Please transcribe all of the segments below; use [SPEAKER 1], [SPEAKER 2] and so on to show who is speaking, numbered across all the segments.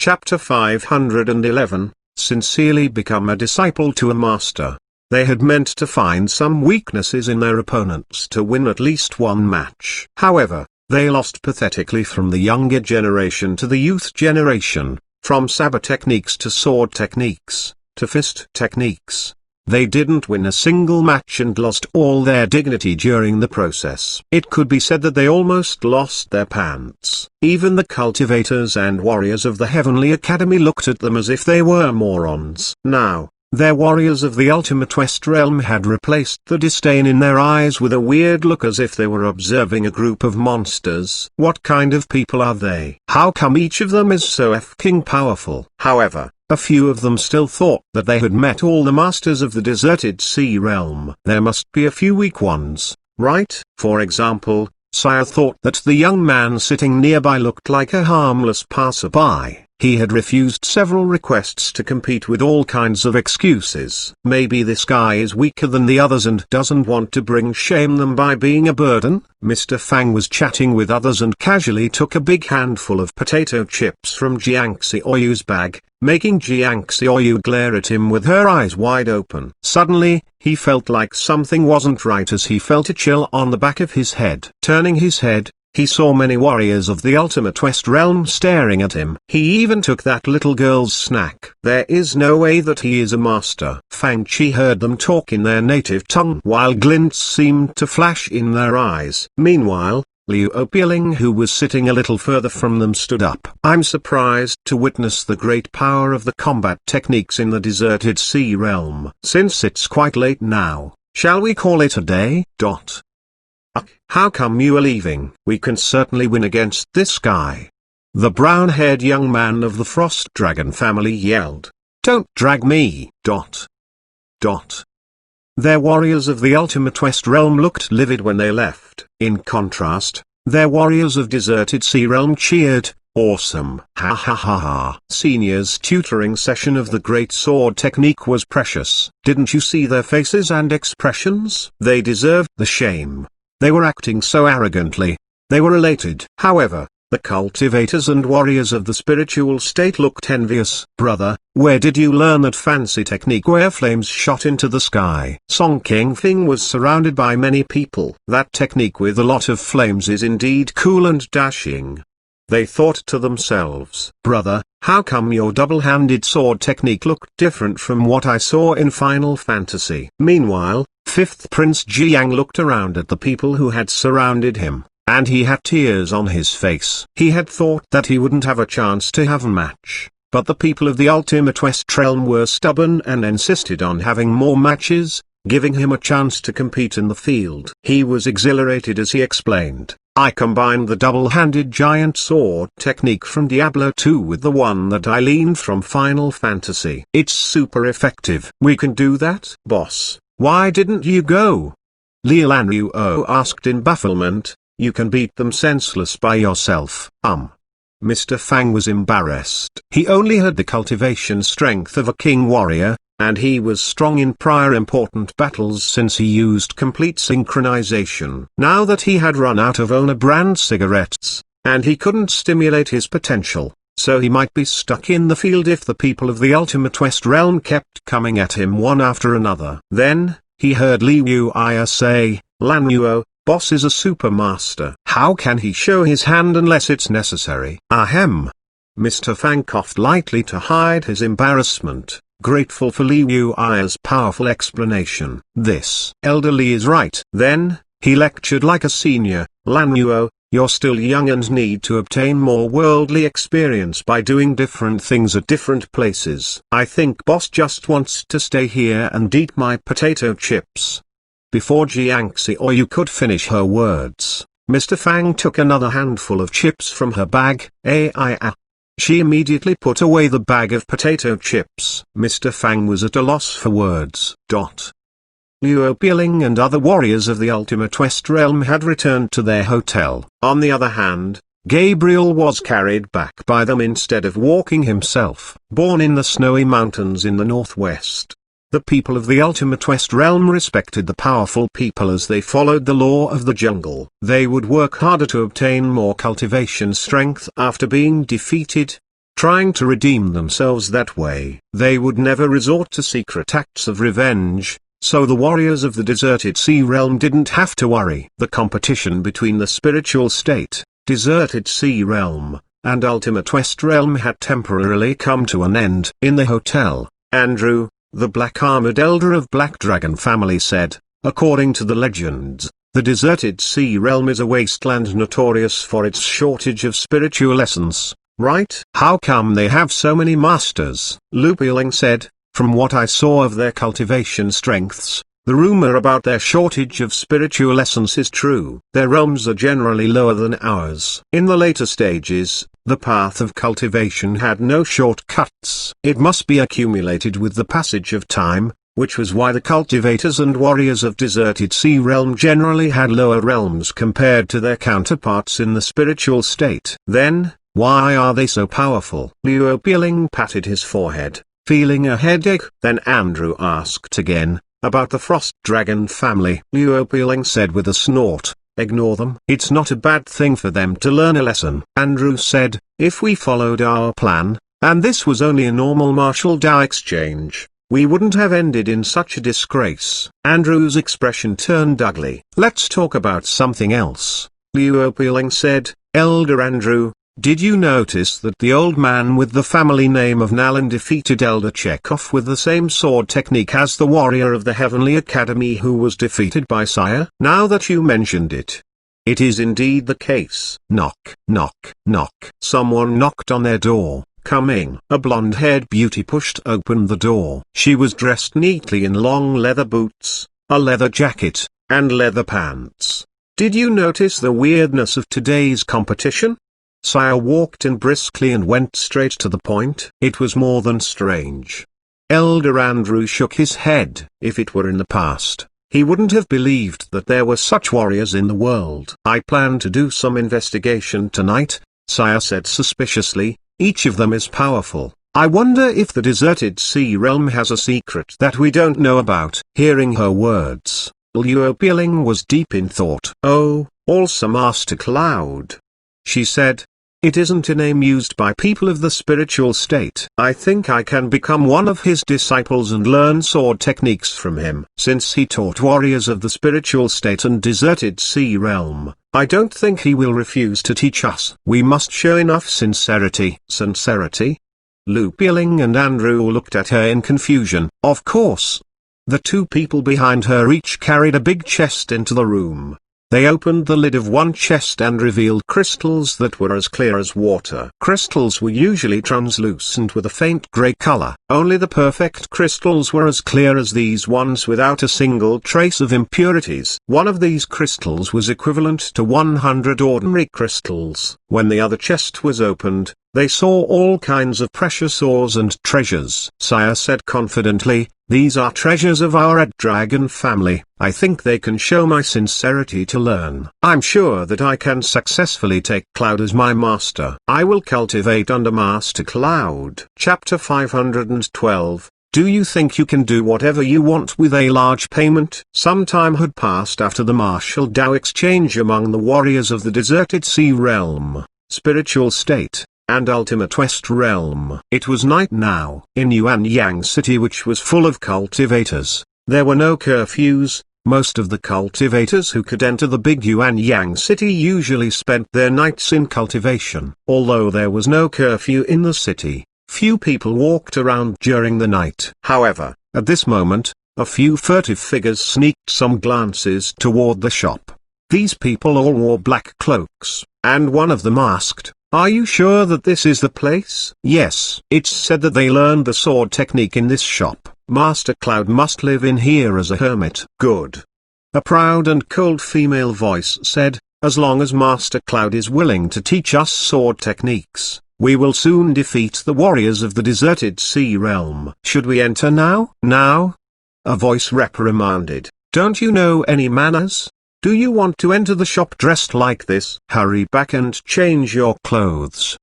[SPEAKER 1] Chapter 511, Sincerely Become a Disciple to a Master. They had meant to find some weaknesses in their opponents to win at least one match. However, they lost pathetically from the younger generation to the youth generation, from saber techniques to sword techniques, to fist techniques. They didn't win a single match and lost all their dignity during the process. It could be said that they almost lost their pants. Even the cultivators and warriors of the Heavenly Academy looked at them as if they were morons. Now, their warriors of the ultimate West realm had replaced the disdain in their eyes with a weird look as if they were observing a group of monsters. What kind of people are they? How come each of them is so f***ing powerful? However, a few of them still thought that they had met all the masters of the deserted sea realm. There must be a few weak ones, right? For example, Sire thought that the young man sitting nearby looked like a harmless passerby. He had refused several requests to compete with all kinds of excuses. Maybe this guy is weaker than the others and doesn't want to bring shame them by being a burden. Mr. Fang was chatting with others and casually took a big handful of potato chips from Jiang Xiaoyu's bag, making Jiang Xiaoyu glare at him with her eyes wide open. Suddenly, he felt like something wasn't right as he felt a chill on the back of his head. Turning his head, he saw many warriors of the ultimate West realm staring at him. He even took that little girl's snack. There is no way that he is a master. Fang Chi heard them talk in their native tongue while glints seemed to flash in their eyes. Meanwhile, Liu Opiling, who was sitting a little further from them, stood up. I'm surprised to witness the great power of the combat techniques in the deserted sea realm. Since it's quite late now, shall we call it a day? How come you are leaving? We can certainly win against this guy. The brown-haired young man of the Frost Dragon family yelled. Don't drag me. Their warriors of the ultimate West realm looked livid when they left. In contrast, their warriors of deserted sea realm cheered. Awesome. Ha ha ha ha. Senior's tutoring session of the great sword technique was precious. Didn't you see their faces and expressions? They deserved the shame. They were acting so arrogantly. They were elated. However, the cultivators and warriors of the spiritual state looked envious. Brother, where did you learn that fancy technique where flames shot into the sky? Song Kingfing was surrounded by many people. That technique with a lot of flames is indeed cool and dashing. They thought to themselves, brother, how come your double-handed sword technique looked different from what I saw in Final Fantasy? Meanwhile, Fifth Prince Jiang looked around at the people who had surrounded him, and he had tears on his face. He had thought that he wouldn't have a chance to have a match, but the people of the ultimate West realm were stubborn and insisted on having more matches, giving him a chance to compete in the field. He was exhilarated as he explained. I combined the double-handed giant sword technique from Diablo 2 with the one that I learned from Final Fantasy. It's super effective. We can do that? Boss, why didn't you go? Li Lanruo asked in bafflement. You can beat them senseless by yourself. Mr. Fang was embarrassed. He only had the cultivation strength of a king warrior, and he was strong in prior important battles since he used complete synchronization. Now that he had run out of owner brand cigarettes, and he couldn't stimulate his potential, so he might be stuck in the field if the people of the ultimate West realm kept coming at him one after another. Then, he heard Liu Iya say, Lanruo, boss is a super master. How can he show his hand unless it's necessary? Ahem. Mr. Fang coughed lightly to hide his embarrassment, grateful for Liu Iya's powerful explanation. This elderly is right. Then, he lectured like a senior. Lanruo, you're still young and need to obtain more worldly experience by doing different things at different places. I think boss just wants to stay here and eat my potato chips. Before Jiang Xiaoyu could finish her words, Mr. Fang took another handful of chips from her bag. She immediately put away the bag of potato chips. Mr. Fang was at a loss for words. Liu Opiling and other warriors of the ultimate West realm had returned to their hotel. On the other hand, Gabriel was carried back by them instead of walking himself. Born in the snowy mountains in the northwest, the people of the ultimate West realm respected the powerful people as they followed the law of the jungle. They would work harder to obtain more cultivation strength after being defeated. trying to redeem themselves that way. They would never resort to secret acts of revenge, so the warriors of the deserted sea realm didn't have to worry. The competition between the spiritual state, deserted sea realm, and ultimate west realm had temporarily come to an end. In the hotel, Andrew, the black-armored elder of Black Dragon family said, according to the legends, the deserted sea realm is a wasteland notorious for its shortage of spiritual essence, right? How come they have so many masters? Lu Piling said, from what I saw of their cultivation strengths, the rumor about their shortage of spiritual essence is true. Their realms are generally lower than ours. In the later stages, the path of cultivation had no shortcuts. It must be accumulated with the passage of time, which was why the cultivators and warriors of deserted sea realm generally had lower realms compared to their counterparts in the spiritual state. Then, why are they so powerful? Liu Piling patted his forehead, feeling a headache. Then Andrew asked again, about the Frost Dragon family. Liu Piling said with a snort, ignore them. It's not a bad thing for them to learn a lesson. Andrew said, if we followed our plan, and this was only a normal martial Dao exchange, we wouldn't have ended in such a disgrace. Andrew's expression turned ugly. Let's talk about something else. Liu Piling said, Elder Andrew, did you notice that the old man with the family name of Nalan defeated Elder Chekhov with the same sword technique as the warrior of the Heavenly Academy who was defeated by Sire? Now that you mentioned it, it is indeed the case. Knock, knock, knock. Someone knocked on their door. Coming. A blonde-haired beauty pushed open the door. She was dressed neatly in long leather boots, a leather jacket, and leather pants. Did you notice the weirdness of today's competition? Sire walked in briskly and went straight to the point. It was more than strange. Elder Andrew shook his head. If it were in the past, he wouldn't have believed that there were such warriors in the world. I plan to do some investigation tonight, Sire said suspiciously. Each of them is powerful. I wonder if the deserted sea realm has a secret that we don't know about. Hearing her words, Liu Piling was deep in thought. Oh, also Master Cloud, she said. It isn't a name used by people of the spiritual state. I think I can become one of his disciples and learn sword techniques from him. Since he taught warriors of the spiritual state and deserted sea realm, I don't think he will refuse to teach us. We must show enough sincerity. Sincerity? Lu Piling and Andrew looked at her in confusion. Of course. The two people behind her each carried a big chest into the room. They opened the lid of one chest and revealed crystals that were as clear as water. Crystals were usually translucent with a faint gray color. Only the perfect crystals were as clear as these ones without a single trace of impurities. One of these crystals was equivalent to 100 ordinary crystals. When the other chest was opened, they saw all kinds of precious ores and treasures. Sire said confidently, these are treasures of our Red Dragon family. I think they can show my sincerity to learn. I'm sure that I can successfully take Cloud as my master. I will cultivate under Master Cloud. Chapter 512. Do you think you can do whatever you want with a large payment? Some time had passed after the martial Dao exchange among the warriors of the deserted sea realm, spiritual state, and ultimate west realm. It was night now. In Xuanhuan city, which was full of cultivators, there were no curfews. Most of the cultivators who could enter the big Xuanhuan city usually spent their nights in cultivation. Although there was no curfew in the city, few people walked around during the night. However, at this moment, a few furtive figures sneaked some glances toward the shop. These people all wore black cloaks, and one of them asked, "Are you sure that this is the place?" "Yes." It's said that they learned the sword technique in this shop. Master Cloud must live in here as a hermit. Good. A proud and cold female voice said, "As long as Master Cloud is willing to teach us sword techniques, we will soon defeat the warriors of the deserted sea realm." "Should we enter now?" "Now?" A voice reprimanded. "Don't you know any manners? Do you want to enter the shop dressed like this? Hurry back and change your clothes."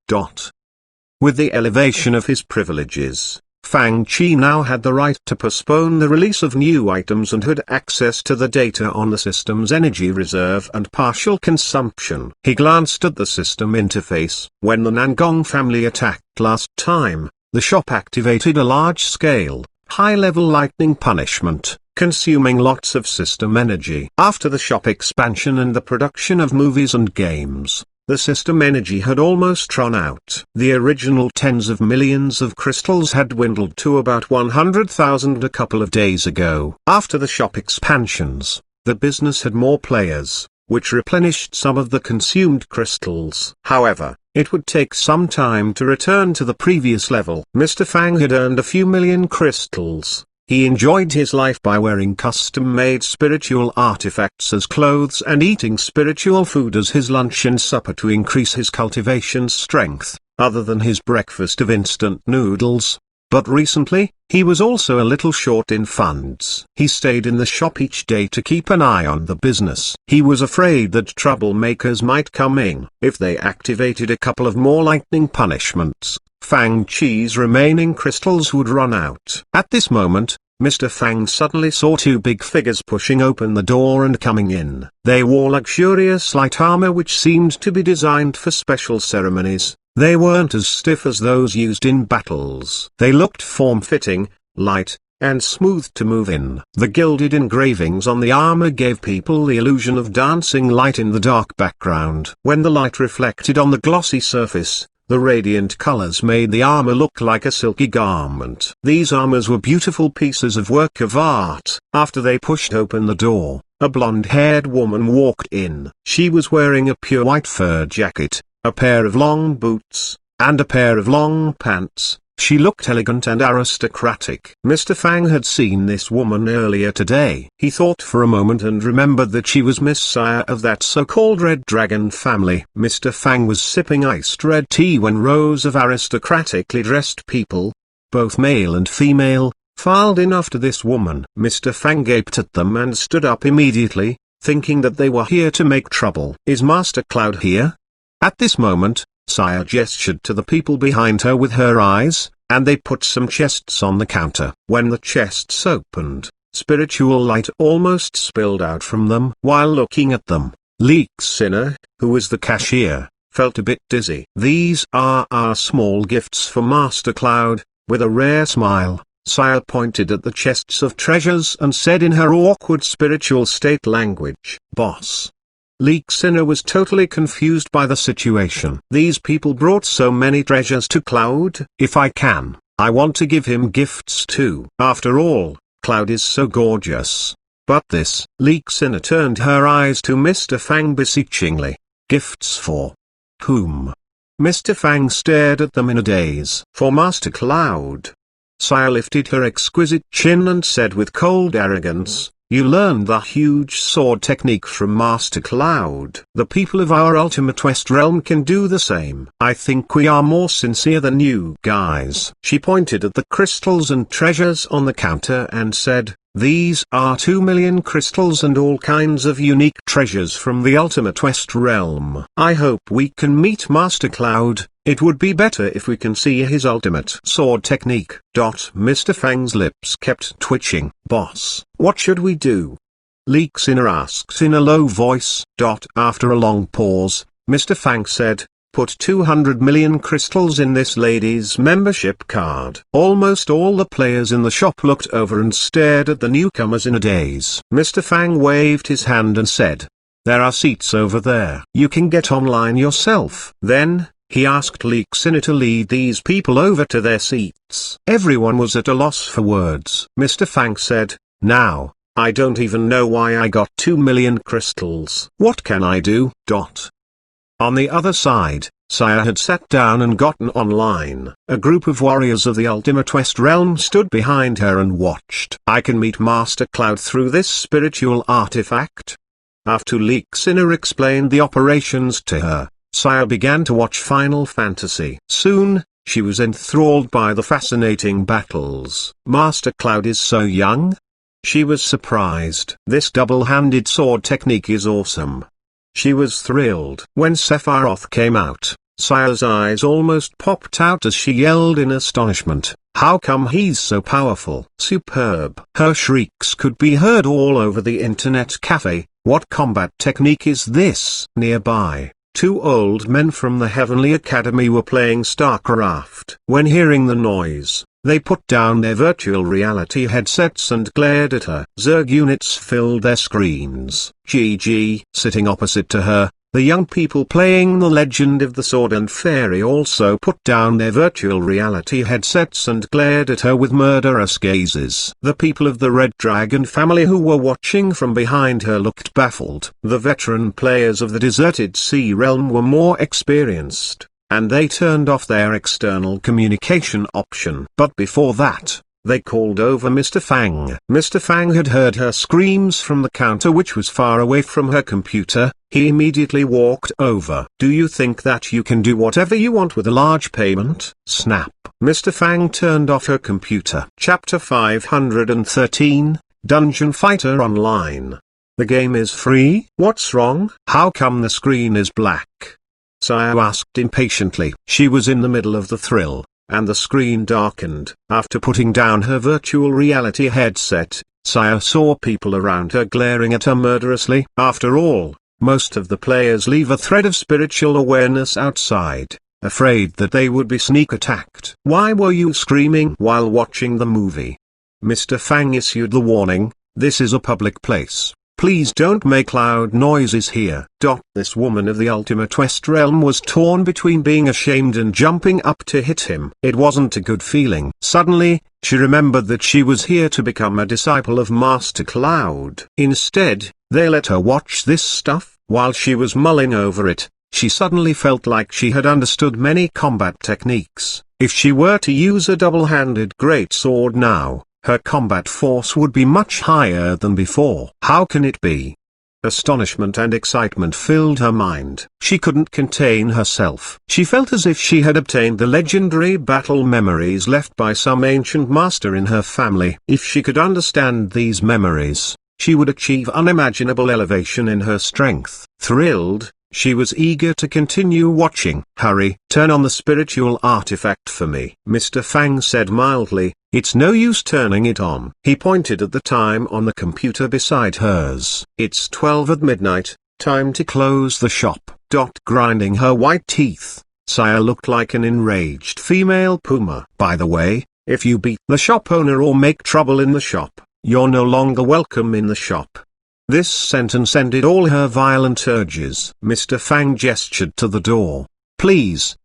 [SPEAKER 1] With the elevation of his privileges, Fang Chi now had the right to postpone the release of new items and had access to the data on the system's energy reserve and partial consumption. He glanced at the system interface. When the Nangong family attacked last time, the shop activated a large-scale, high-level lightning punishment, consuming lots of system energy. After the shop expansion and the production of movies and games, the system energy had almost run out. The original tens of millions of crystals had dwindled to about 100,000 a couple of days ago. After the shop expansions, the business had more players, which replenished some of the consumed crystals. However, it would take some time to return to the previous level. Mr. Fang had earned a few million crystals. He enjoyed his life by wearing custom-made spiritual artifacts as clothes and eating spiritual food as his lunch and supper to increase his cultivation strength, other than his breakfast of instant noodles. But recently, he was also a little short in funds. He stayed in the shop each day to keep an eye on the business. He was afraid that troublemakers might come in. If they activated a couple of more lightning punishments, Fang Chi's remaining crystals would run out. At this moment, Mr. Fang suddenly saw two big figures pushing open the door and coming in. They wore luxurious light armor which seemed to be designed for special ceremonies. They weren't as stiff as those used in battles. They looked form-fitting, light, and smooth to move in. The gilded engravings on the armor gave people the illusion of dancing light in the dark background. When the light reflected on the glossy surface, the radiant colors made the armor look like a silky garment. These armors were beautiful pieces of work of art. After they pushed open the door, a blonde-haired woman walked in. She was wearing a pure white fur jacket, a pair of long boots, and a pair of long pants. She looked elegant and aristocratic. Mr. Fang had seen this woman earlier today. He thought for a moment and remembered that she was Miss Sire of that so-called Red Dragon family. Mr. Fang was sipping iced red tea when rows of aristocratically dressed people, both male and female, filed in after this woman. Mr. Fang gaped at them and stood up immediately, thinking that they were here to make trouble. "Is Master Cloud here?" At this moment, Sire gestured to the people behind her with her eyes, and they put some chests on the counter. When the chests opened, spiritual light almost spilled out from them. While looking at them, Leek Sinner, who was the cashier, felt a bit dizzy. "These are our small gifts for Master Cloud." With a rare smile, Sire pointed at the chests of treasures and said in her awkward spiritual state language, "Boss." Leek Sinner was totally confused by the situation. These people brought so many treasures to Cloud. "If I can, I want to give him gifts too. After all, Cloud is so gorgeous." But this, Leek Sinner turned her eyes to Mr. Fang beseechingly. "Gifts for whom?" Mr. Fang stared at them in a daze. "For Master Cloud." Sire lifted her exquisite chin and said with cold arrogance, "You learned the huge sword technique from Master Cloud. The people of our ultimate West realm can do the same. I think we are more sincere than you guys." She pointed at the crystals and treasures on the counter and said, "These are 2 million crystals and all kinds of unique treasures from the ultimate West realm. I hope we can meet Master Cloud. It would be better if we can see his ultimate sword technique." Mr. Fang's lips kept twitching. "Boss, what should we do?" Leek Sinner asked in a low voice. After a long pause, Mr. Fang said, "Put 200 million crystals in this lady's membership card." Almost all the players in the shop looked over and stared at the newcomers in a daze. Mr. Fang waved his hand and said, "There are seats over there. You can get online yourself." Then, he asked Leek Sinner to lead these people over to their seats. Everyone was at a loss for words. Mr. Fang said, "Now, I don't even know why I got 2 million crystals. What can I do?" On the other side, Sire had sat down and gotten online. A group of warriors of the ultimate West realm stood behind her and watched. "I can meet Master Cloud through this spiritual artifact." After Leek Sinner explained the operations to her, Sire began to watch Final Fantasy. Soon, she was enthralled by the fascinating battles. Master Cloud is so young? She was surprised. This double-handed sword technique is awesome. She was thrilled. When Sephiroth came out, Sia's eyes almost popped out as she yelled in astonishment, "How come he's so powerful?" Superb. Her shrieks could be heard all over the internet cafe. What combat technique is this? Nearby, two old men from the Heavenly Academy were playing StarCraft. When hearing the noise, they put down their virtual reality headsets and glared at her. Zerg units filled their screens. GG. Sitting opposite to her, the young people playing The Legend of the Sword and Fairy also put down their virtual reality headsets and glared at her with murderous gazes. The people of the Red Dragon family who were watching from behind her looked baffled. The veteran players of the deserted sea realm were more experienced, and they turned off their external communication option. But before that, they called over Mr. Fang. Mr. Fang had heard her screams from the counter which was far away from her computer. He immediately walked over. "Do you think that you can do whatever you want with a large payment?" Snap. Mr. Fang turned off her computer. Chapter 513, Dungeon Fighter Online. The game is free? What's wrong? How come the screen is black? Saya asked impatiently. She was in the middle of the thrill, and the screen darkened. After putting down her virtual reality headset, Saya saw people around her glaring at her murderously. After all, most of the players leave a thread of spiritual awareness outside, afraid that they would be sneak attacked. "Why were you screaming while watching the movie?" Mr. Fang issued the warning, "This is a public place. Please don't make loud noises here." This woman of the ultimate West realm was torn between being ashamed and jumping up to hit him. It wasn't a good feeling. Suddenly, she remembered that she was here to become a disciple of Master Cloud. Instead, they let her watch this stuff. While she was mulling over it, she suddenly felt like she had understood many combat techniques. If she were to use a double-handed greatsword now, her combat force would be much higher than before. How can it be? Astonishment and excitement filled her mind. She couldn't contain herself. She felt as if she had obtained the legendary battle memories left by some ancient master in her family. If she could understand these memories, she would achieve unimaginable elevation in her strength. Thrilled, she was eager to continue watching. "Hurry, turn on the spiritual artifact for me," Mr. Fang said mildly. "It's no use turning it on." He pointed at the time on the computer beside hers. "It's 12 at midnight, time to close the shop." Grinding her white teeth, Saya looked like an enraged female puma. "By the way, if you beat the shop owner or make trouble in the shop, you're no longer welcome in the shop." This sentence ended all her violent urges. Mr. Fang gestured to the door. "Please!"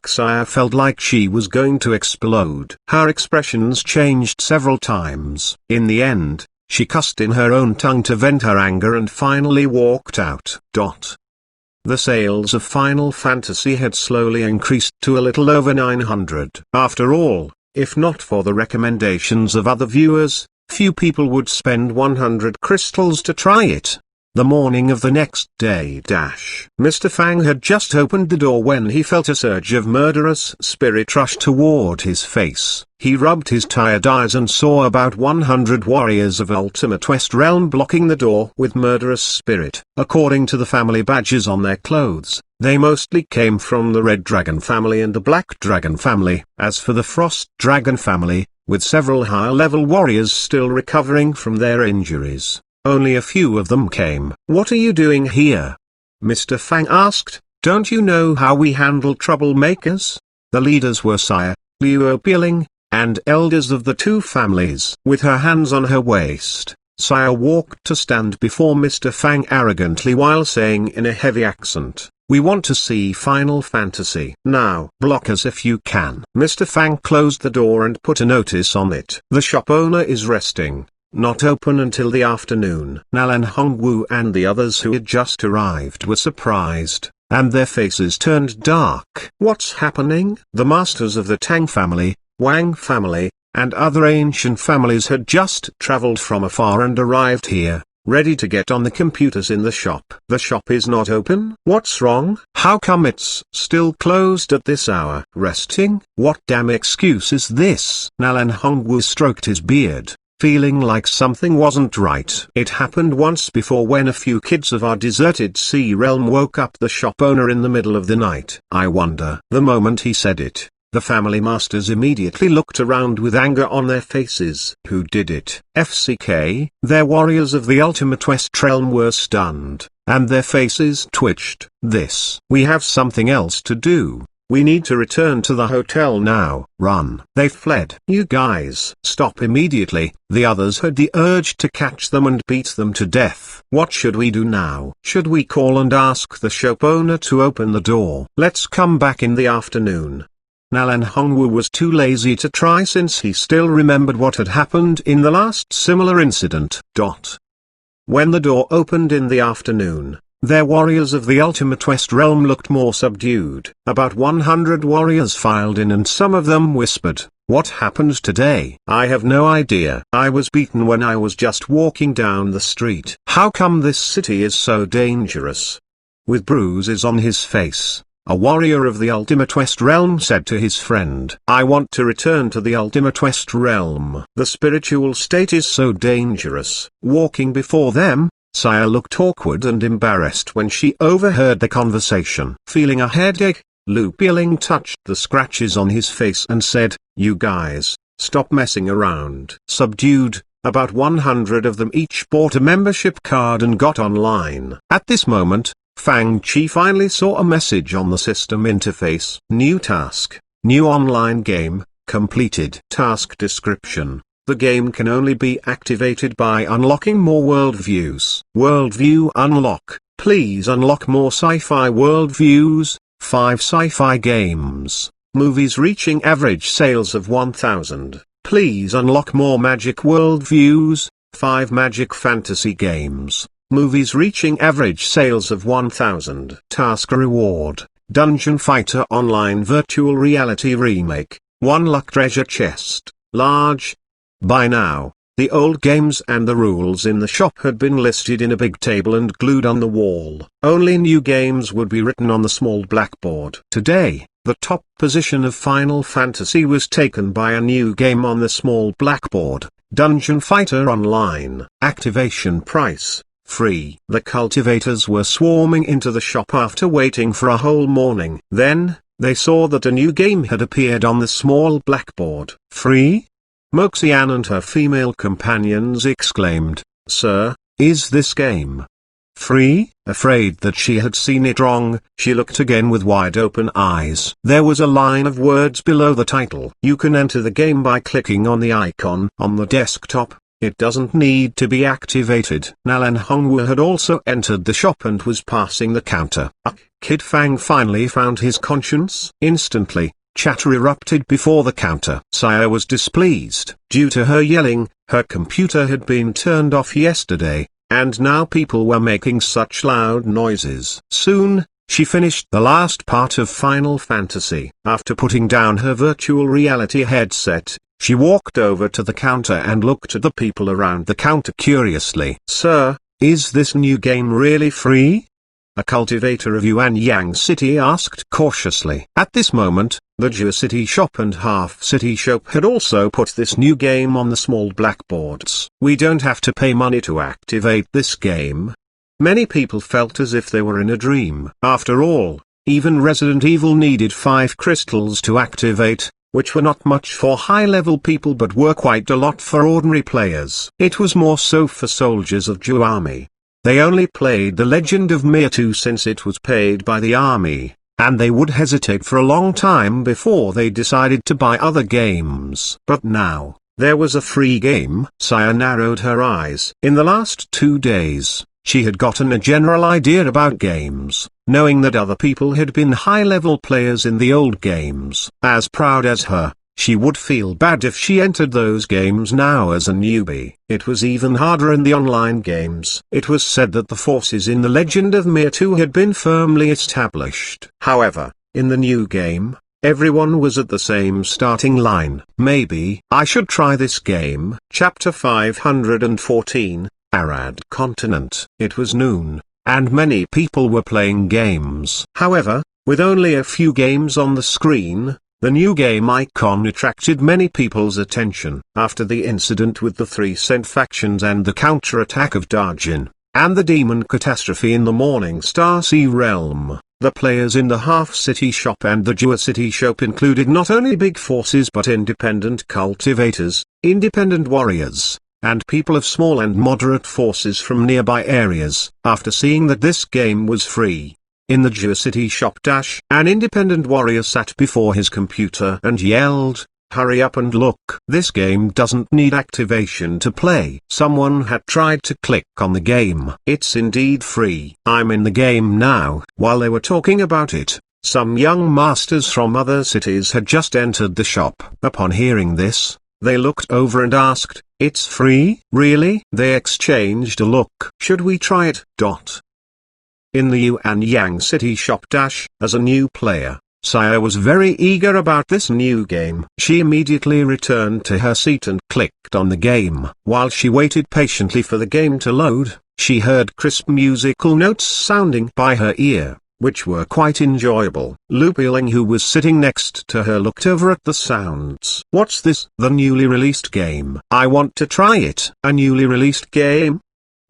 [SPEAKER 1] Saya felt like she was going to explode. Her expressions changed several times. In the end, she cussed in her own tongue to vent her anger and finally walked out. The sales of Final Fantasy had slowly increased to a little over 900. After all, if not for the recommendations of other viewers, few people would spend 100 crystals to try it. The morning of the next day. Mr. Fang had just opened the door when he felt a surge of murderous spirit rush toward his face. He rubbed his tired eyes and saw about 100 warriors of Ultimate West Realm blocking the door with murderous spirit. According to the family badges on their clothes, they mostly came from the Red Dragon family and the Black Dragon family. As for the Frost Dragon family, with several higher-level warriors still recovering from their injuries, only a few of them came. "What are you doing here?" Mr. Fang asked. "Don't you know how we handle troublemakers?" The leaders were Saya, Liu Piling, and elders of the two families. With her hands on her waist, Saya walked to stand before Mr. Fang arrogantly while saying in a heavy accent, "We want to see Final Fantasy. Now, block us if you can." Mr. Fang closed the door and put a notice on it. "The shop owner is resting. Not open until the afternoon." Nalan Hongwu and the others who had just arrived were surprised, and their faces turned dark. "What's happening?" The masters of the Tang family, Wang family, and other ancient families had just traveled from afar and arrived here, ready to get on the computers in the shop. "The shop is not open? What's wrong? How come it's still closed at this hour?" "Resting? What damn excuse is this?" Nalan Hongwu stroked his beard. feeling like something wasn't right. It happened once before when a few kids of our deserted sea realm woke up the shop owner in the middle of the night. I wonder. The moment he said it, the family masters immediately looked around with anger on their faces. Who did it? FCK. Their warriors of the ultimate West realm were stunned, and their faces twitched. We have something else to do. We need to return to the hotel now. Run. They fled. You guys. Stop immediately. The others had the urge to catch them and beat them to death. What should we do now? Should we call and ask the shop owner to open the door? Let's come back in the afternoon. Nalan Hongwu was too lazy to try since he still remembered what had happened in the last similar incident. When the door opened in the afternoon, their warriors of the ultimate West realm looked more subdued. About 100 warriors filed in and some of them whispered, "What happened today?" "I have no idea. I was beaten when I was just walking down the street." "How come this city is so dangerous?" With bruises on his face, a warrior of the ultimate West realm said to his friend, "I want to return to the ultimate West realm. The spiritual state is so dangerous." Walking before them, Saya looked awkward and embarrassed when she overheard the conversation. Feeling a headache, Lu Bieling touched the scratches on his face and said, "You guys, stop messing around." Subdued, about 100 of them each bought a membership card and got online. At this moment, Fang Chi finally saw a message on the system interface. New task, new online game, completed. Task description. The game can only be activated by unlocking more worldviews. Worldview unlock. Please unlock more sci-fi worldviews. 5 sci-fi games. Movies reaching average sales of 1,000. Please unlock more magic worldviews. 5 magic fantasy games. Movies reaching average sales of 1,000. Task reward. Dungeon Fighter Online Virtual Reality Remake. 1 luck treasure chest. Large. By now, the old games and the rules in the shop had been listed in a big table and glued on the wall. Only new games would be written on the small blackboard. Today, the top position of Final Fantasy was taken by a new game on the small blackboard, Dungeon Fighter Online. Activation price, free. The cultivators were swarming into the shop after waiting for a whole morning. Then, they saw that a new game had appeared on the small blackboard. Free? Moxian and her female companions exclaimed, "Sir, is this game free?" Afraid that she had seen it wrong, she looked again with wide-open eyes. There was a line of words below the title. You can enter the game by clicking on the icon on the desktop. It doesn't need to be activated. Nalan Hongwu had also entered the shop and was passing the counter. Kid Fang finally found his conscience. Instantly, chatter erupted before the counter. Saya was displeased. Due to her yelling, her computer had been turned off yesterday, and now people were making such loud noises. Soon, she finished the last part of Final Fantasy. After putting down her virtual reality headset, she walked over to the counter and looked at the people around the counter curiously. "Sir, is this new game really free?" A cultivator of Yuanyang City asked cautiously. At this moment, the Jua City shop and Half City shop had also put this new game on the small blackboards. "We don't have to pay money to activate this game." Many people felt as if they were in a dream. After all, even Resident Evil needed 5 crystals to activate, which were not much for high-level people but were quite a lot for ordinary players. It was more so for soldiers of Jua Army. They only played The Legend of Mir 2 since it was paid by the army, and they would hesitate for a long time before they decided to buy other games. But now, there was a free game. Saya narrowed her eyes. In the last 2 days, she had gotten a general idea about games, knowing that other people had been high-level players in the old games. As proud as her, she would feel bad if she entered those games now as a newbie. It was even harder in the online games. It was said that the forces in The Legend of Mir 2 had been firmly established. However, in the new game, everyone was at the same starting line. Maybe I should try this game. Chapter 514, Arad Continent. It was noon, and many people were playing games. However, with only a few games on the screen, The new game icon attracted many people's attention. After the incident with the 3 Cent factions and the counterattack of Darjin, and the demon catastrophe in the Morning Star Sea realm, the players in the Half City shop and the Jua City shop included not only big forces but independent cultivators, independent warriors, and people of small and moderate forces from nearby areas. After seeing that this game was free, in the Jua City shop an independent warrior sat before his computer and yelled, "Hurry up and look. This game doesn't need activation to play." Someone had tried to click on the game. It's indeed free. I'm in the game now. While they were talking about it, some young masters from other cities had just entered the shop. Upon hearing this, they looked over and asked, "It's free? Really?" They exchanged a look. "Should we try it?" In the Xuanhuan City shop as a new player, Saya was very eager about this new game. She immediately returned to her seat and clicked on the game. While she waited patiently for the game to load, she heard crisp musical notes sounding by her ear, which were quite enjoyable. Lu Piling, who was sitting next to her, looked over at the sounds. "What's this?" "The newly released game. I want to try it." "A newly released game?"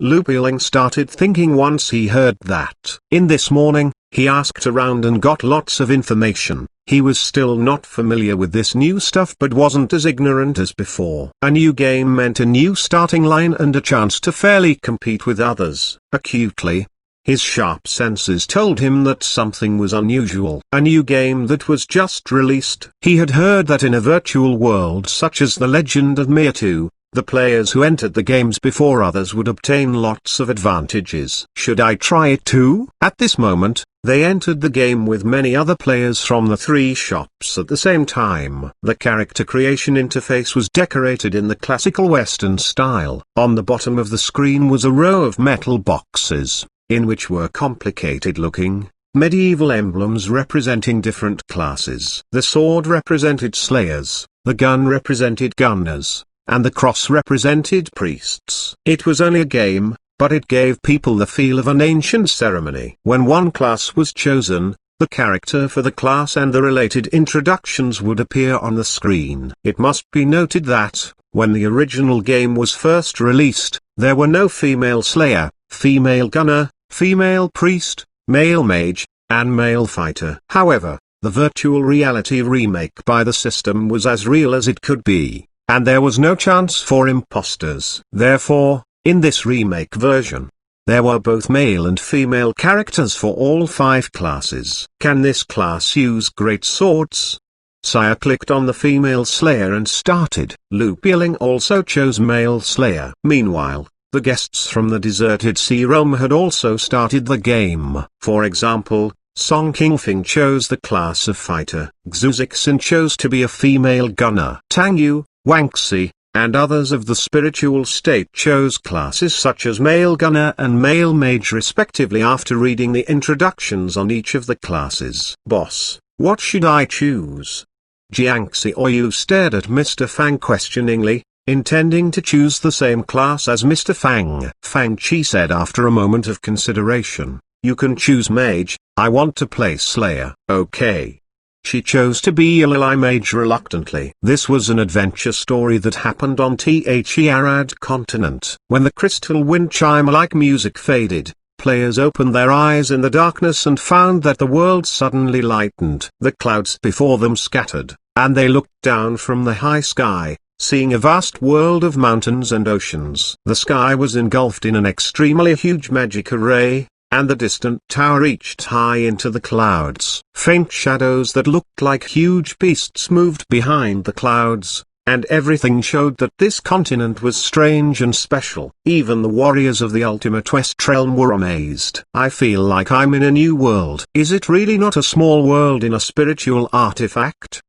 [SPEAKER 1] Lu Piling started thinking once he heard that. In this morning, he asked around and got lots of information. He was still not familiar with this new stuff but wasn't as ignorant as before. A new game meant a new starting line and a chance to fairly compete with others. Acutely, his sharp senses told him that something was unusual. A new game that was just released. He had heard that in a virtual world such as The Legend of Mewtwo, the players who entered the games before others would obtain lots of advantages. Should I try it too? At this moment, they entered the game with many other players from the 3 shops at the same time. The character creation interface was decorated in the classical Western style. On the bottom of the screen was a row of metal boxes, in which were complicated-looking, medieval emblems representing different classes. The sword represented slayers, the gun represented gunners, and the cross represented priests. It was only a game, but it gave people the feel of an ancient ceremony. When one class was chosen, the character for the class and the related introductions would appear on the screen. It must be noted that, when the original game was first released, there were no female slayer, female gunner, female priest, male mage, and male fighter. However, the virtual reality remake by the system was as real as it could be, and there was no chance for imposters. Therefore, in this remake version, there were both male and female characters for all 5 classes. Can this class use great swords? Saya clicked on the female slayer and started. Lu Piling also chose male slayer. Meanwhile, the guests from the deserted sea realm had also started the game. For example, Song Qingfeng chose the class of fighter. Xu Zixin chose to be a female gunner. Tang Yu, Wangxi, and others of the spiritual state chose classes such as male gunner and male mage respectively after reading the introductions on each of the classes. "Boss, what should I choose?" Jiangxi Oyu stared at Mr. Fang questioningly, intending to choose the same class as Mr. Fang. Fang Chi said after a moment of consideration, "You can choose mage. I want to play slayer." "Okay." She chose to be a Lili mage reluctantly. This was an adventure story that happened on the Arad continent. When the crystal wind chime-like music faded, players opened their eyes in the darkness and found that the world suddenly lightened. The clouds before them scattered, and they looked down from the high sky, seeing a vast world of mountains and oceans. The sky was engulfed in an extremely huge magic array, and the distant tower reached high into the clouds. Faint shadows that looked like huge beasts moved behind the clouds, and everything showed that this continent was strange and special. Even the warriors of the ultimate West realm were amazed. "I feel like I'm in a new world." "Is it really not a small world in a spiritual artifact?"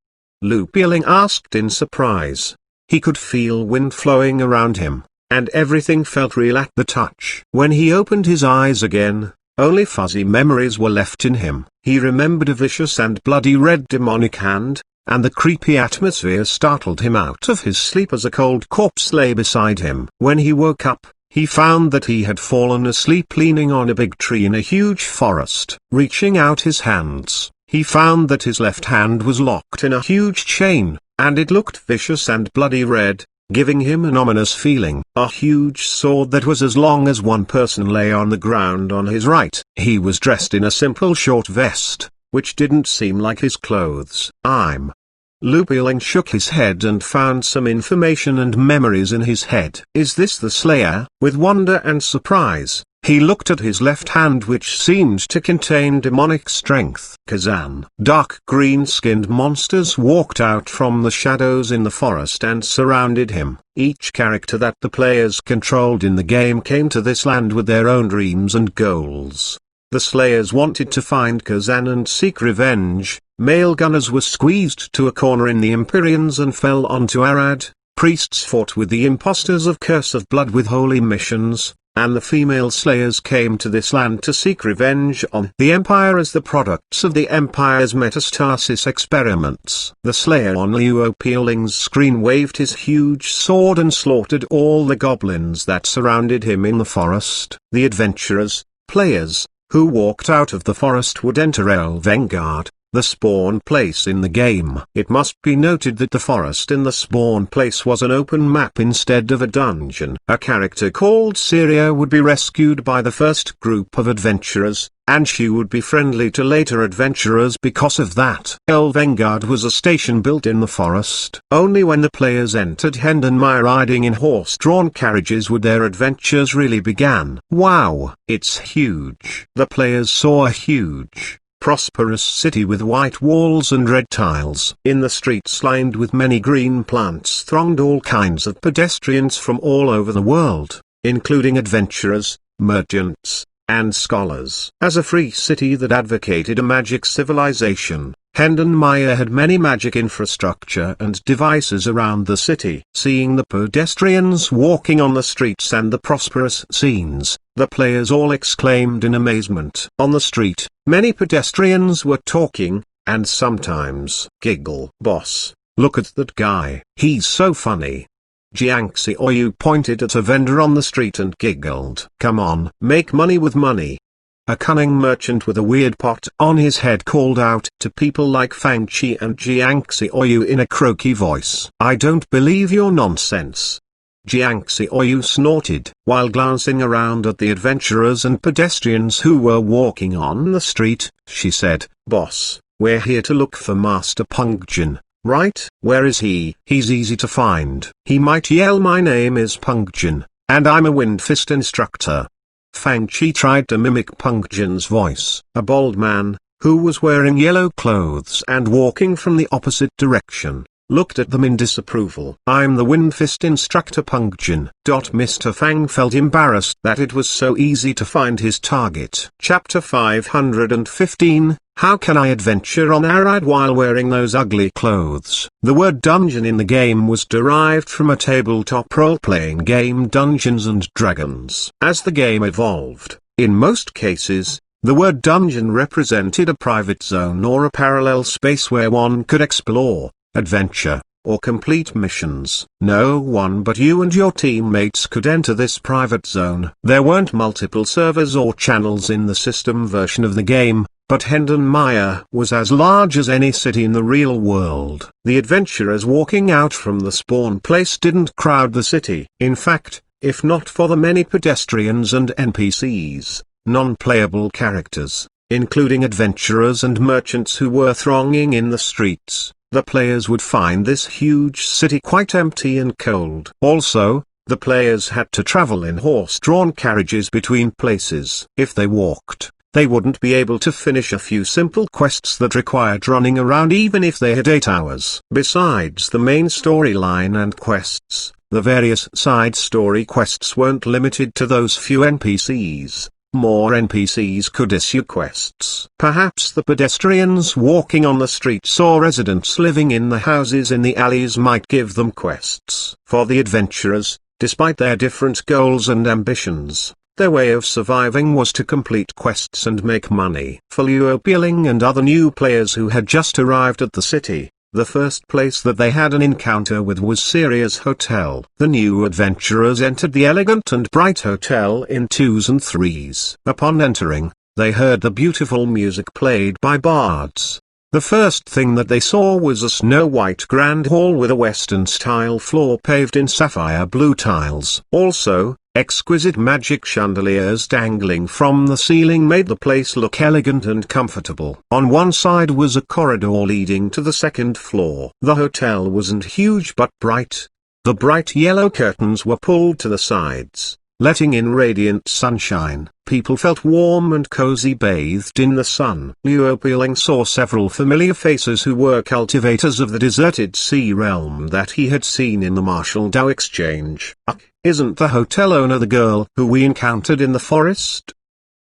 [SPEAKER 1] Lu Piling asked in surprise. He could feel wind flowing around him, and everything felt real at the touch. When he opened his eyes again, only fuzzy memories were left in him. He remembered a vicious and bloody red demonic hand, and the creepy atmosphere startled him out of his sleep as a cold corpse lay beside him. When he woke up, he found that he had fallen asleep leaning on a big tree in a huge forest. Reaching out his hands, he found that his left hand was locked in a huge chain, and it looked vicious and bloody red, giving him an ominous feeling. A huge sword that was as long as one person lay on the ground on his right. He was dressed in a simple short vest, which didn't seem like his clothes. Lupilin shook his head and found some information and memories in his head. Is this the Slayer? With wonder and surprise, he looked at his left hand, which seemed to contain demonic strength. Kazan. Dark green-skinned monsters walked out from the shadows in the forest and surrounded him. Each character that the players controlled in the game came to this land with their own dreams and goals. The Slayers wanted to find Kazan and seek revenge. Male gunners were squeezed to a corner in the Empyreans and fell onto Arad. Priests fought with the impostors of Curse of Blood with holy missions, and the female Slayers came to this land to seek revenge on the Empire as the products of the Empire's metastasis experiments. The Slayer on Luo Peeling's screen waved his huge sword and slaughtered all the goblins that surrounded him in the forest. The adventurers, players, who walked out of the forest would enter Elvengard, the spawn place in the game. It must be noted that the forest in the spawn place was an open map instead of a dungeon. A character called Syria would be rescued by the first group of adventurers, and she would be friendly to later adventurers because of that. Elvengard was a station built in the forest. Only when the players entered Hendonmire riding in horse-drawn carriages would their adventures really begin. Wow, it's huge. The players saw a huge, prosperous city with white walls and red tiles. In the streets lined with many green plants thronged all kinds of pedestrians from all over the world, including adventurers, merchants, and scholars. As a free city that advocated a magic civilization, Hendonmire had many magic infrastructure and devices around the city. Seeing the pedestrians walking on the streets and the prosperous scenes, the players all exclaimed in amazement. On the street, many pedestrians were talking, and sometimes giggle. Boss, look at that guy. He's so funny. Jiangxi Oyu pointed at a vendor on the street and giggled. Come on, make money with money. A cunning merchant with a weird pot on his head called out to people like Fang Chi and Jiangxi Oyu in a croaky voice. I don't believe your nonsense. Jiangxi Oyu snorted. While glancing around at the adventurers and pedestrians who were walking on the street, she said, Boss, we're here to look for Master Pungjin, right? Where is he? He's easy to find. He might yell, my name is Pungjin, and I'm a Wind Fist instructor. Fang Chi tried to mimic Pungjin's voice. A bald man, who was wearing yellow clothes and walking from the opposite direction, looked at them in disapproval. I'm the Wind Fist instructor Pungjin. Mr. Fang felt embarrassed that it was so easy to find his target. Chapter 515, How can I adventure on Arad while wearing those ugly clothes? The word dungeon in the game was derived from a tabletop role-playing game Dungeons and Dragons. As the game evolved, in most cases, the word dungeon represented a private zone or a parallel space where one could explore, adventure, or complete missions. No one but you and your teammates could enter this private zone. There weren't multiple servers or channels in the system version of the game, but Hendonmire was as large as any city in the real world. The adventurers walking out from the spawn place didn't crowd the city. In fact, if not for the many pedestrians and NPCs, non-playable characters, including adventurers and merchants who were thronging in the streets, the players would find this huge city quite empty and cold. Also, the players had to travel in horse-drawn carriages between places. If they walked, they wouldn't be able to finish a few simple quests that required running around even if they had 8 hours. Besides the main storyline and quests, the various side story quests weren't limited to those few NPCs. More NPCs could issue quests. Perhaps the pedestrians walking on the streets or residents living in the houses in the alleys might give them quests. For the adventurers, despite their different goals and ambitions, their way of surviving was to complete quests and make money. For Luo Peeling and other new players who had just arrived at the city, the first place that they had an encounter with was Syria's hotel. The new adventurers entered the elegant and bright hotel in 2s and 3s. Upon entering, they heard the beautiful music played by bards. The first thing that they saw was a snow-white grand hall with a Western-style floor paved in sapphire blue tiles. Also, exquisite magic chandeliers dangling from the ceiling made the place look elegant and comfortable. On one side was a corridor leading to the second floor. The hotel wasn't huge but bright. The bright yellow curtains were pulled to the sides, letting in radiant sunshine. People felt warm and cozy bathed in the sun. Liu Piling saw several familiar faces who were cultivators of the deserted sea realm that he had seen in the Martial Dao exchange. Isn't the hotel owner the girl who we encountered in the forest?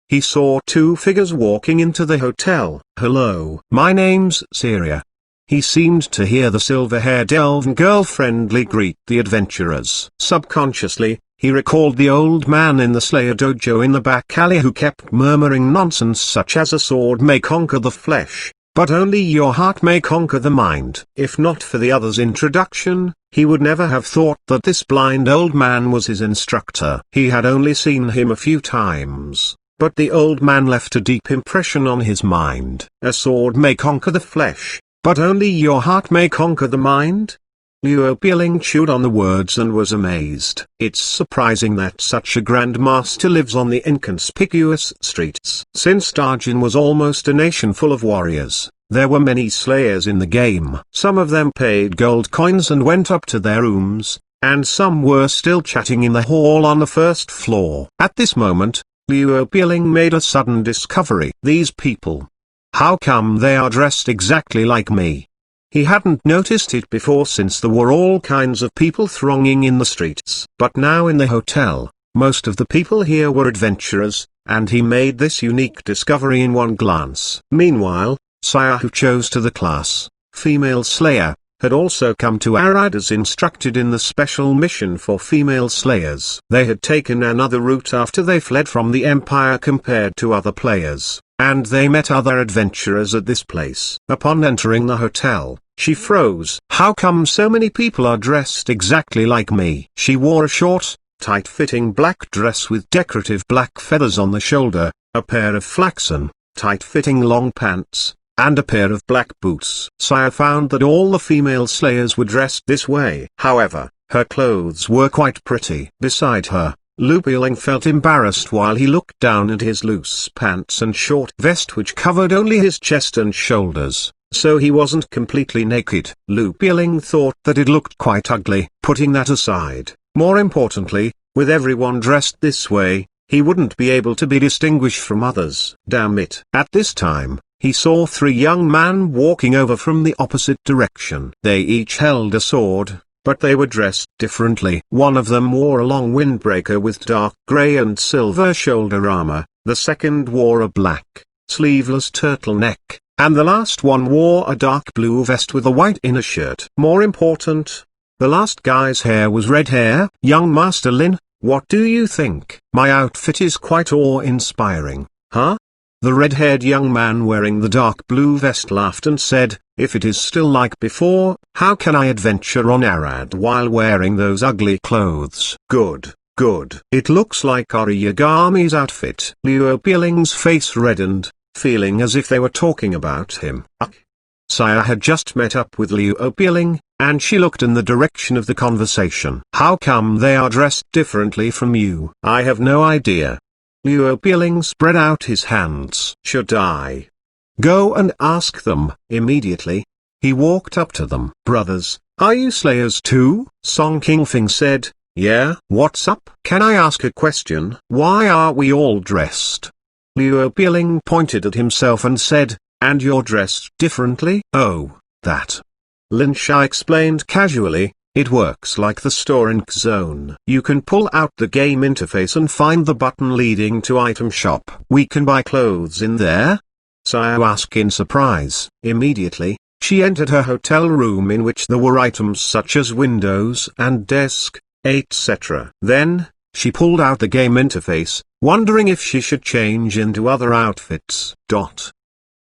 [SPEAKER 1] He saw two figures walking into the hotel. Hello, my name's Syria. He seemed to hear the silver-haired elven girl friendly greet the adventurers. Subconsciously, he recalled the old man in the Slayer dojo in the back alley who kept murmuring nonsense such as a sword may conquer the flesh, but only your heart may conquer the mind. If not for the other's introduction, he would never have thought that this blind old man was his instructor. He had only seen him a few times, but the old man left a deep impression on his mind. A sword may conquer the flesh, but only your heart may conquer the mind? Liu Piling chewed on the words and was amazed. It's surprising that such a grand master lives on the inconspicuous streets. Since Darjin was almost a nation full of warriors, there were many slayers in the game. Some of them paid gold coins and went up to their rooms, and some were still chatting in the hall on the first floor. At this moment, Liu Piling made a sudden discovery. These people. How come they are dressed exactly like me? He hadn't noticed it before since there were all kinds of people thronging in the streets. But now in the hotel, most of the people here were adventurers, and he made this unique discovery in one glance. Meanwhile, Saya, who chose to the class, Female Slayer, had also come to Arad as instructed in the special mission for female slayers. They had taken another route after they fled from the Empire compared to other players, and they met other adventurers at this place. Upon entering the hotel, she froze. How come so many people are dressed exactly like me? She wore a short, tight-fitting black dress with decorative black feathers on the shoulder, a pair of flaxen, tight-fitting long pants, and a pair of black boots. Saya found that all the female slayers were dressed this way. However, her clothes were quite pretty. Beside her, Liu Piling felt embarrassed while he looked down at his loose pants and short vest which covered only his chest and shoulders, so he wasn't completely naked. Liu Piling thought that it looked quite ugly. Putting that aside, more importantly, with everyone dressed this way, he wouldn't be able to be distinguished from others. Damn it. At this time, he saw three young men walking over from the opposite direction. They each held a sword, but they were dressed differently. One of them wore a long windbreaker with dark gray and silver shoulder armor, the second wore a black, sleeveless turtleneck, and the last one wore a dark blue vest with a white inner shirt. More important, the last guy's hair was red hair. Young Master Lin, what do you think? My outfit is quite awe-inspiring, huh? The red-haired young man wearing the dark blue vest laughed and said, if it is still like before, how can I adventure on Arad while wearing those ugly clothes? Good, good. It looks like Ariyagami's outfit. Liu Piling's face reddened, feeling as if they were talking about him. Saya had just met up with Liu Piling, and she looked in the direction of the conversation. How come they are dressed differently from you? I have no idea. Liu Piling spread out his hands. Should I go and ask them? Immediately, he walked up to them. Brothers, are you slayers too? Song Qingfeng said, yeah. What's up? Can I ask a question? Why are we all dressed? Liu Piling pointed at himself and said, and you're dressed differently? Oh, that. Lin Sha explained casually. It works like the store in Zone. You can pull out the game interface and find the button leading to item shop. We can buy clothes in there? Saya asked in surprise. Immediately, she entered her hotel room in which there were items such as windows and desk, etc. Then, she pulled out the game interface, wondering if she should change into other outfits.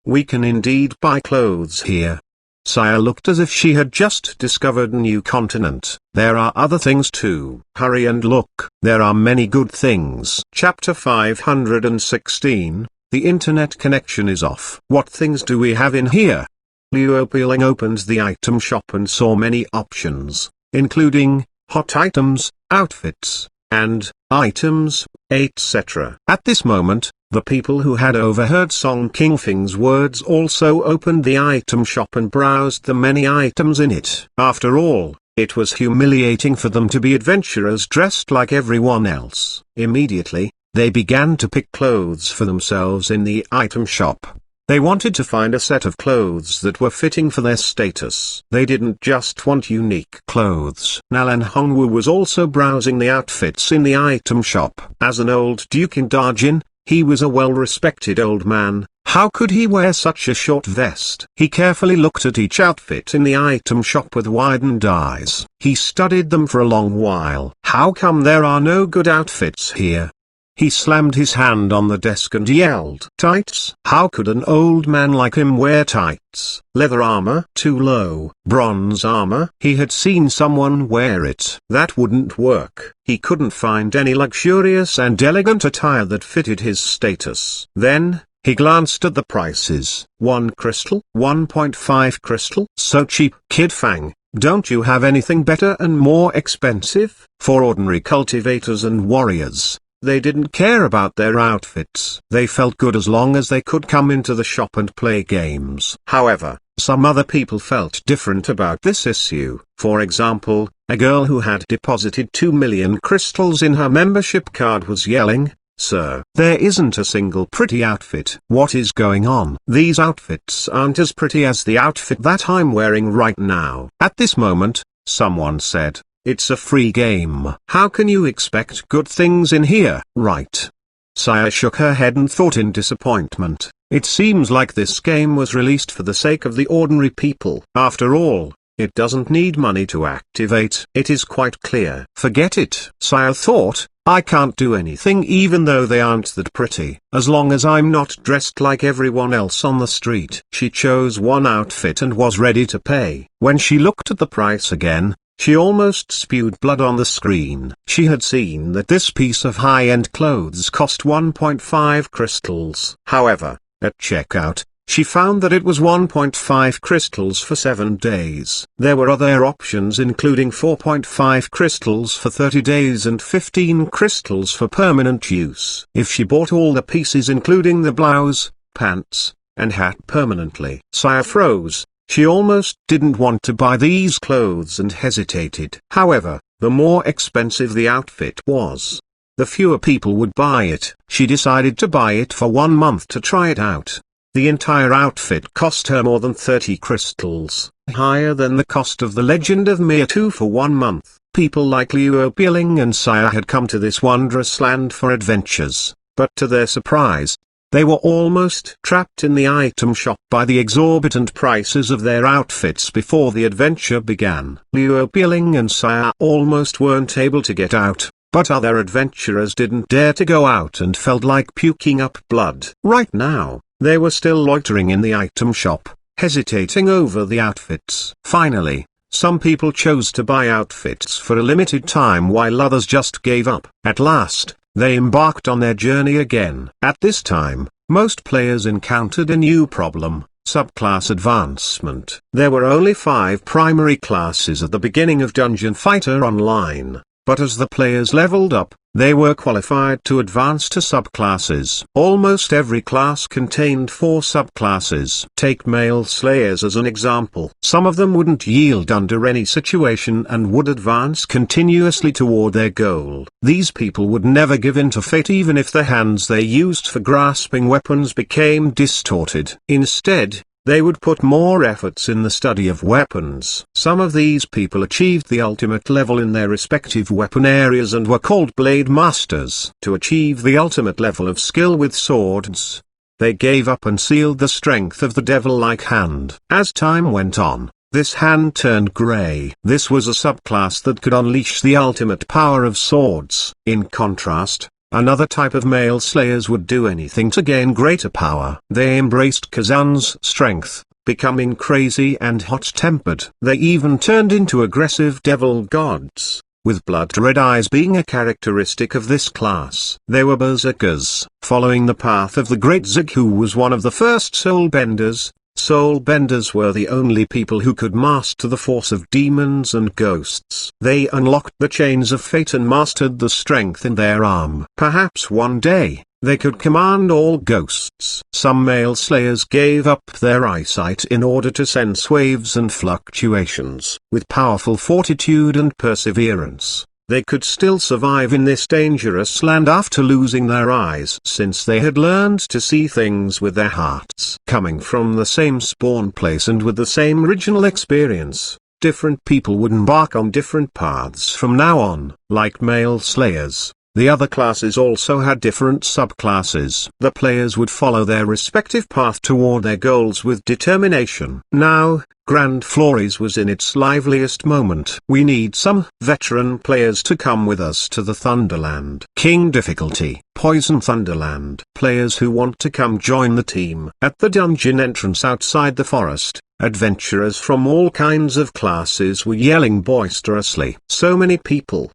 [SPEAKER 1] We can indeed buy clothes here. Saya looked as if she had just discovered a new continent. There are other things too. Hurry and look. There are many good things. Chapter 516, The internet connection is off. What things do we have in here? Liu Peeling opened the item shop and saw many options, including hot items, outfits, and items, etc. At this moment, the people who had overheard Song Qingfeng's words also opened the item shop and browsed the many items in it. After all, it was humiliating for them to be adventurers dressed like everyone else. Immediately, they began to pick clothes for themselves in the item shop. They wanted to find a set of clothes that were fitting for their status. They didn't just want unique clothes. Nalan Hongwu was also browsing the outfits in the item shop. As an old duke in Darjin, he was a well-respected old man. How could he wear such a short vest? He carefully looked at each outfit in the item shop with widened eyes. He studied them for a long while. How come there are no good outfits here? He slammed his hand on the desk and yelled, "Tights? How could an old man like him wear tights? Leather armor? Too low. Bronze armor? He had seen someone wear it. That wouldn't work." He couldn't find any luxurious and elegant attire that fitted his status. Then, he glanced at the prices. 1 crystal, 1.5 crystal. So cheap. Kid Fang, don't you have anything better and more expensive? For ordinary cultivators and warriors, they didn't care about their outfits. They felt good as long as they could come into the shop and play games. However, some other people felt different about this issue. For example, a girl who had deposited 2 million crystals in her membership card was yelling, "Sir, there isn't a single pretty outfit. What is going on? These outfits aren't as pretty as the outfit that I'm wearing right now." At this moment, someone said, "It's a free game. How can you expect good things in here?" Right. Saya shook her head and thought in disappointment. It seems like this game was released for the sake of the ordinary people. After all, it doesn't need money to activate. It is quite clear. Forget it. Saya thought, I can't do anything even though they aren't that pretty, as long as I'm not dressed like everyone else on the street. She chose one outfit and was ready to pay. When she looked at the price again, she almost spewed blood on the screen. She had seen that this piece of high-end clothes cost 1.5 crystals. However, at checkout, she found that it was 1.5 crystals for 7 days. There were other options including 4.5 crystals for 30 days and 15 crystals for permanent use. If she bought all the pieces including the blouse, pants, and hat permanently, Saya froze. She almost didn't want to buy these clothes and hesitated. However, the more expensive the outfit was, the fewer people would buy it. She decided to buy it for 1 month to try it out. The entire outfit cost her more than 30 crystals, higher than the cost of the Legend of Mir 2 for 1 month. People like Liu Peeling and Saya had come to this wondrous land for adventures, but to their surprise, they were almost trapped in the item shop by the exorbitant prices of their outfits before the adventure began. Liu Peeling and Saya almost weren't able to get out, but other adventurers didn't dare to go out and felt like puking up blood. Right now, they were still loitering in the item shop, hesitating over the outfits. Finally, some people chose to buy outfits for a limited time while others just gave up. At last, they embarked on their journey again. At this time, most players encountered a new problem: subclass advancement. There were only 5 primary classes at the beginning of Dungeon Fighter Online, but as the players leveled up, they were qualified to advance to subclasses. Almost every class contained 4 subclasses. Take male slayers as an example. Some of them wouldn't yield under any situation and would advance continuously toward their goal. These people would never give in to fate even if the hands they used for grasping weapons became distorted. Instead, they would put more efforts in the study of weapons. Some of these people achieved the ultimate level in their respective weapon areas and were called Blade Masters. To achieve the ultimate level of skill with swords, they gave up and sealed the strength of the devil-like hand. As time went on, this hand turned grey. This was a subclass that could unleash the ultimate power of swords. In contrast, another type of male slayers would do anything to gain greater power. They embraced Kazan's strength, becoming crazy and hot-tempered. They even turned into aggressive devil gods, with blood-red eyes being a characteristic of this class. They were berserkers, following the path of the great Zig, who was one of the first soul benders. Soulbenders were the only people who could master the force of demons and ghosts. They unlocked the chains of fate and mastered the strength in their arm. Perhaps one day, they could command all ghosts. Some male slayers gave up their eyesight in order to sense waves and fluctuations. With powerful fortitude and perseverance, they could still survive in this dangerous land after losing their eyes, since they had learned to see things with their hearts. Coming from the same spawn place and with the same original experience, different people would embark on different paths from now on. Like male slayers, the other classes also had different subclasses. The players would follow their respective path toward their goals with determination. Now, Grand Flores was in its liveliest moment. We need some veteran players to come with us to the Thunderland. King difficulty, Poison Thunderland. Players who want to come join the team. At the dungeon entrance outside the forest, adventurers from all kinds of classes were yelling boisterously. So many people.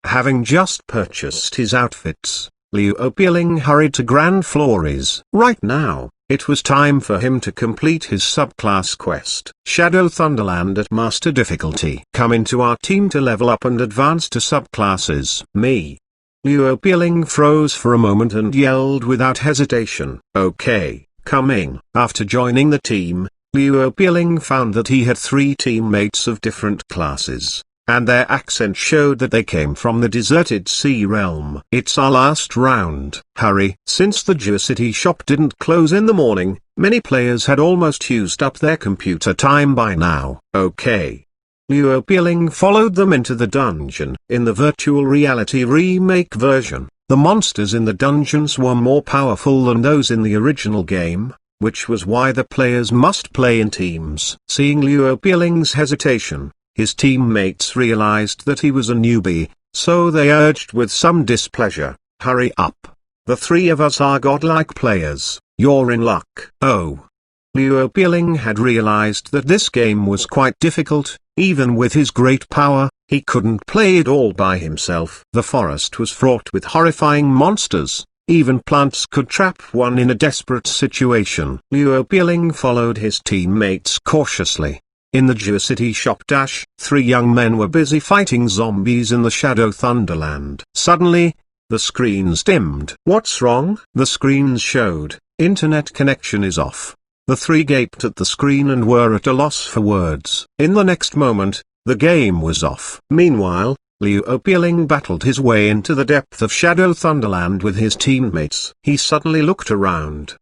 [SPEAKER 1] Having just purchased his outfits, Liu Opieling hurried to Grand Flores. Right now, it was time for him to complete his subclass quest. Shadow Thunderland at Master difficulty. Come into our team to level up and advance to subclasses. Me. Liu Opieling froze for a moment and yelled without hesitation. Okay, coming. After joining the team, Liu Opieling found that he had 3 teammates of different classes, and their accent showed that they came from the deserted sea realm. It's our last round. Hurry. Since the Geocity shop didn't close in the morning, many players had almost used up their computer time by now. Okay. Liu Opieling followed them into the dungeon. In the virtual reality remake version, the monsters in the dungeons were more powerful than those in the original game, which was why the players must play in teams. Seeing Liu Opieling's hesitation, his teammates realized that he was a newbie, so they urged with some displeasure, hurry up. The 3 of us are godlike players, you're in luck. Oh. Liu Opieling had realized that this game was quite difficult. Even with his great power, he couldn't play it all by himself. The forest was fraught with horrifying monsters. Even plants could trap one in a desperate situation. Liu Opieling followed his teammates cautiously. In the Geocity shop 3 young men were busy fighting zombies in the Shadow Thunderland. Suddenly, the screens dimmed. What's wrong? The screens showed, internet connection is off. The 3 gaped at the screen and were at a loss for words. In the next moment, the game was off. Meanwhile, Liu Opieling battled his way into the depth of Shadow Thunderland with his teammates. He suddenly looked around.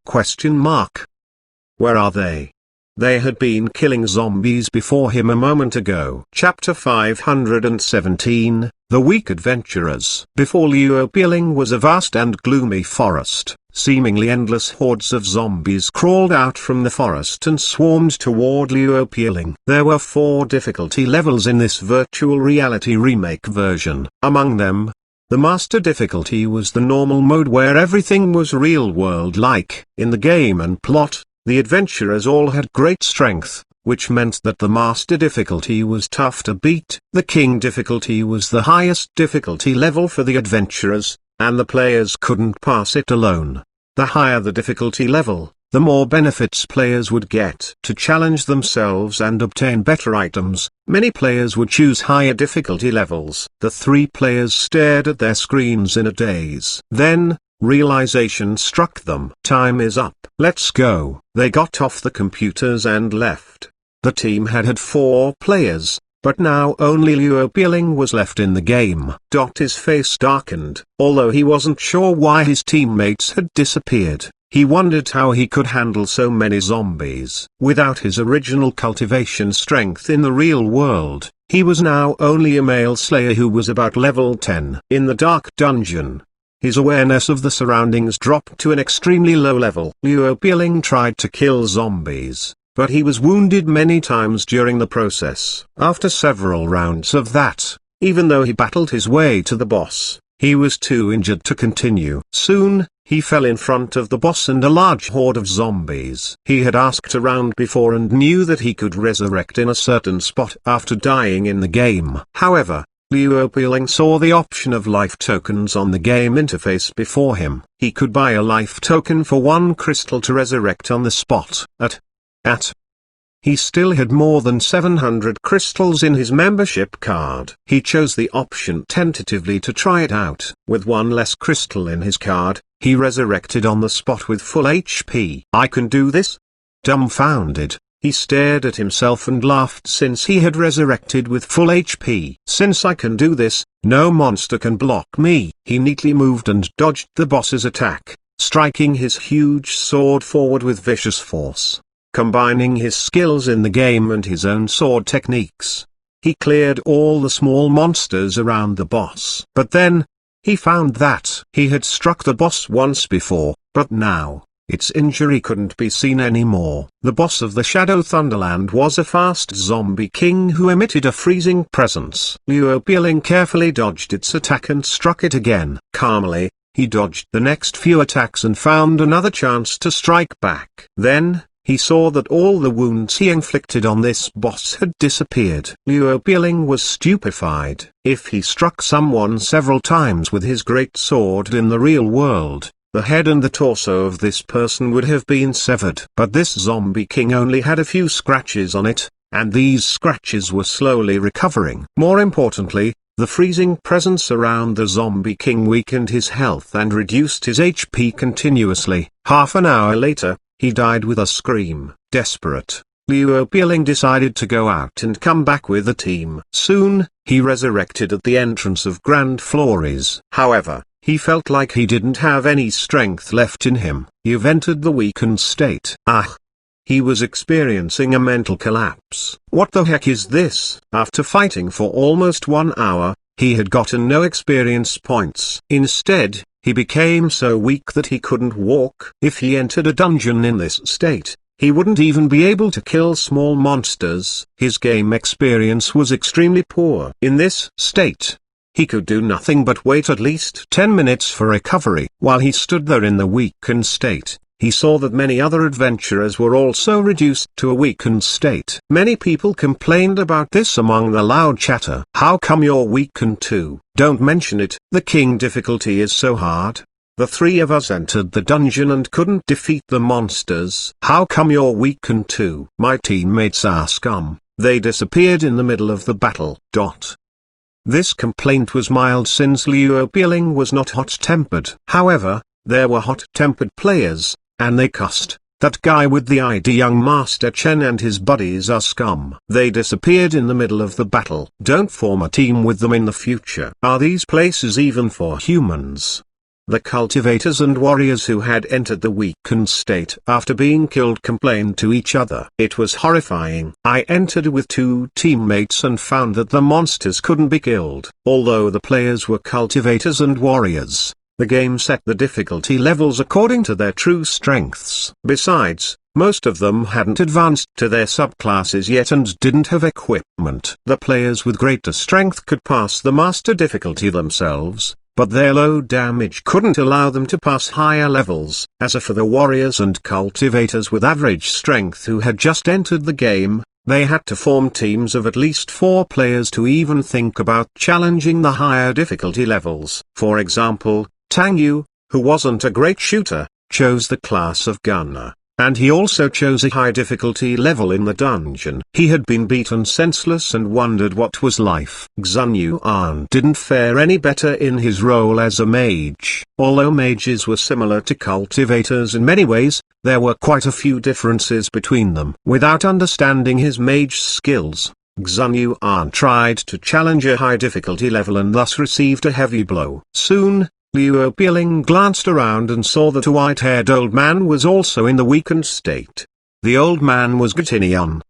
[SPEAKER 1] Where are they? They had been killing zombies before him a moment ago. Chapter 517, The Weak Adventurers. Before Liu Opieling was a vast and gloomy forest. Seemingly endless hordes of zombies crawled out from the forest and swarmed toward Liu Opieling. There were 4 difficulty levels in this virtual reality remake version. Among them, the master difficulty was the normal mode where everything was real-world-like. In the game and plot, the adventurers all had great strength, which meant that the master difficulty was tough to beat. The king difficulty was the highest difficulty level for the adventurers, and the players couldn't pass it alone. The higher the difficulty level, the more benefits players would get. To challenge themselves and obtain better items, many players would choose higher difficulty levels. The 3 players stared at their screens in a daze. Then, realization struck them. Time is up. Let's go. They got off the computers and left. The team had 4 players, but now only Liu Opieling was left in the game. His face darkened. Although he wasn't sure why his teammates had disappeared, he wondered how he could handle so many zombies. Without his original cultivation strength in the real world, he was now only a male slayer who was about level 10. In the dark dungeon, his awareness of the surroundings dropped to an extremely low level. Liu Opieling tried to kill zombies, but he was wounded many times during the process. After several rounds of that, even though he battled his way to the boss, he was too injured to continue. Soon, he fell in front of the boss and a large horde of zombies. He had asked around before and knew that he could resurrect in a certain spot after dying in the game. However, Liu Opieling saw the option of life tokens on the game interface before him. He could buy a life token for 1 crystal to resurrect on the spot. At He still had more than 700 crystals in his membership card. He chose the option tentatively to try it out. With one less crystal in his card, he resurrected on the spot with full HP. I can do this? Dumbfounded, he stared at himself and laughed since he had resurrected with full HP. Since I can do this, no monster can block me. He neatly moved and dodged the boss's attack, striking his huge sword forward with vicious force. Combining his skills in the game and his own sword techniques, he cleared all the small monsters around the boss. But then, he found that he had struck the boss once before, but now, its injury couldn't be seen anymore. The boss of the Shadow Thunderland was a fast zombie king who emitted a freezing presence. Liu Bieling carefully dodged its attack and struck it again. Calmly, he dodged the next few attacks and found another chance to strike back. Then, he saw that all the wounds he inflicted on this boss had disappeared. Liu Bieling was stupefied. If he struck someone several times with his great sword in the real world, the head and the torso of this person would have been severed. But this zombie king only had a few scratches on it, and these scratches were slowly recovering. More importantly, the freezing presence around the zombie king weakened his health and reduced his HP continuously. Half an hour later, he died with a scream. Desperate, Liu Bieling decided to go out and come back with a team. Soon, he resurrected at the entrance of Grand Flores. However, he felt like he didn't have any strength left in him. You've entered the weakened state. He was experiencing a mental collapse. What the heck is this? After fighting for almost 1 hour, he had gotten no experience points. Instead, he became so weak that he couldn't walk. If he entered a dungeon in this state, he wouldn't even be able to kill small monsters. His game experience was extremely poor. In this state, he could do nothing but wait at least 10 minutes for recovery. While he stood there in the weakened state, he saw that many other adventurers were also reduced to a weakened state. Many people complained about this among the loud chatter. How come you're weakened too? Don't mention it. The king difficulty is so hard. The three of us entered the dungeon and couldn't defeat the monsters. How come you're weakened too? My teammates are scum. They disappeared in the middle of the battle. This complaint was mild since Liu Bieling was not hot-tempered. However, there were hot-tempered players, and they cussed. That guy with the ID young Master Chen and his buddies are scum. They disappeared in the middle of the battle. Don't form a team with them in the future. Are these places even for humans? The cultivators and warriors who had entered the weakened state after being killed complained to each other. It was horrifying. I entered with 2 teammates and found that the monsters couldn't be killed. Although the players were cultivators and warriors, the game set the difficulty levels according to their true strengths. Besides, most of them hadn't advanced to their subclasses yet and didn't have equipment. The players with greater strength could pass the master difficulty themselves, but their low damage couldn't allow them to pass higher levels. As for the warriors and cultivators with average strength who had just entered the game, they had to form teams of at least 4 players to even think about challenging the higher difficulty levels. For example, Tang Yu, who wasn't a great shooter, chose the class of gunner, and he also chose a high difficulty level in the dungeon. He had been beaten senseless and wondered what was life. Xuanhuan didn't fare any better in his role as a mage. Although mages were similar to cultivators in many ways, there were quite a few differences between them. Without understanding his mage skills, Xuanhuan tried to challenge a high difficulty level and thus received a heavy blow. Soon, Liu Bieling glanced around and saw that a white-haired old man was also in the weakened state. The old man was Gutinian.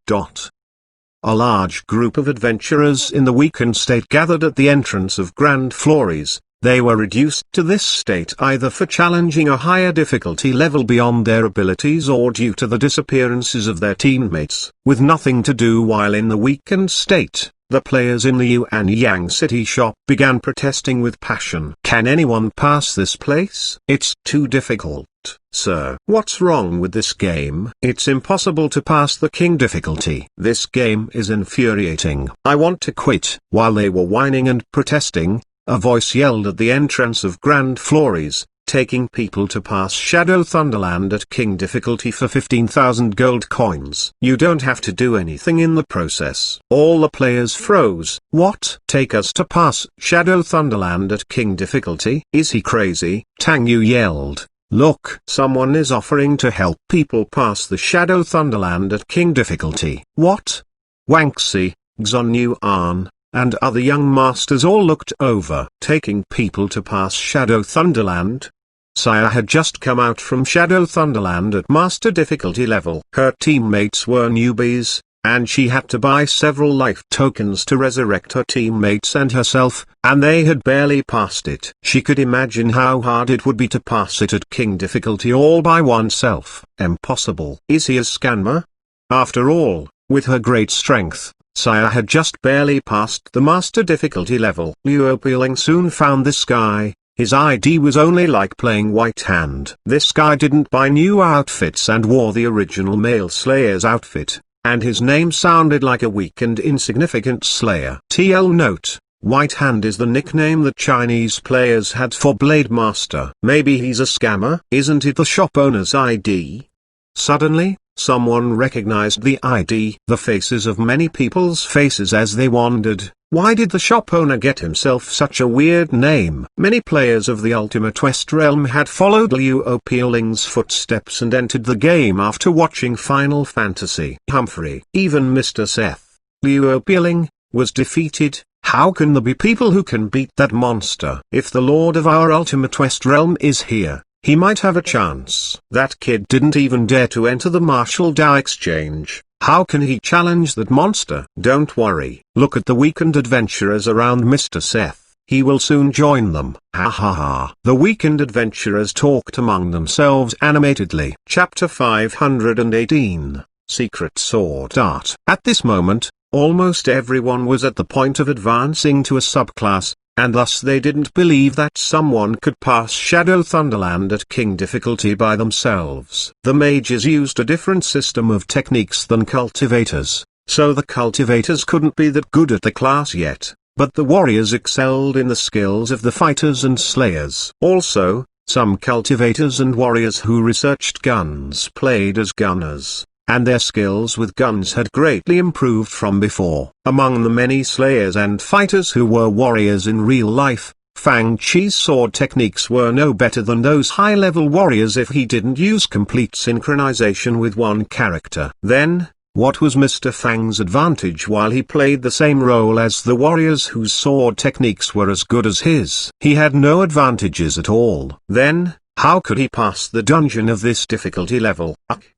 [SPEAKER 1] A large group of adventurers in the weakened state gathered at the entrance of Grand Flores. They were reduced to this state either for challenging a higher difficulty level beyond their abilities or due to the disappearances of their teammates. With nothing to do while in the weakened state, the players in the Yuanyang city shop began protesting with passion. Can anyone pass this place? It's too difficult, sir. What's wrong with this game? It's impossible to pass the king difficulty. This game is infuriating. I want to quit. While they were whining and protesting, a voice yelled at the entrance of Grand Flores, taking people to pass Shadow Thunderland at King difficulty for 15,000 gold coins. You don't have to do anything in the process. All the players froze. What? Take us to pass Shadow Thunderland at King difficulty? Is he crazy? Tang Yu yelled. Look, someone is offering to help people pass the Shadow Thunderland at King difficulty. What? Wanxi, Xuanhuan, and other young masters all looked over. Taking people to pass Shadow Thunderland? Saya had just come out from Shadow Thunderland at master difficulty level. Her teammates were newbies, and she had to buy several life tokens to resurrect her teammates and herself, and they had barely passed it. She could imagine how hard it would be to pass it at King difficulty all by oneself. Impossible. Is he a scammer? After all, with her great strength, Saya had just barely passed the master difficulty level. Liu Peeling soon found this guy. His ID was only like playing White Hand. This guy didn't buy new outfits and wore the original male Slayer's outfit, and his name sounded like a weak and insignificant Slayer. TL note: White Hand is the nickname that Chinese players had for Blade Master. Maybe he's a scammer? Isn't it the shop owner's ID? Suddenly, someone recognized the ID. The faces of many people's faces as they wondered, why did the shop owner get himself such a weird name? Many players of the Ultimate West Realm had followed Liu Peeling's footsteps and entered the game after watching Final Fantasy. Humphrey, even Mr. Seth, Liu Peeling, was defeated. How can there be people who can beat that monster? If the Lord of our Ultimate West Realm is here, he might have a chance. That kid didn't even dare to enter the Martial Dao exchange. How can he challenge that monster? Don't worry, look at the weakened adventurers around Mr. Seth. He will soon join them. Ha ha ha. The weakened adventurers talked among themselves animatedly. Chapter 518, Secret Sword Art. At this moment, almost everyone was at the point of advancing to a subclass, and thus they didn't believe that someone could pass Shadow Thunderland at King difficulty by themselves. The mages used a different system of techniques than cultivators, so the cultivators couldn't be that good at the class yet, but the warriors excelled in the skills of the fighters and slayers. Also, some cultivators and warriors who researched guns played as gunners, and their skills with guns had greatly improved from before. Among the many slayers and fighters who were warriors in real life, Fang Chi's sword techniques were no better than those high-level warriors if he didn't use complete synchronization with one character. Then, what was Mr. Fang's advantage while he played the same role as the warriors whose sword techniques were as good as his? He had no advantages at all. Then, how could he pass the dungeon of this difficulty level?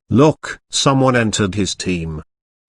[SPEAKER 1] Look, someone entered his team.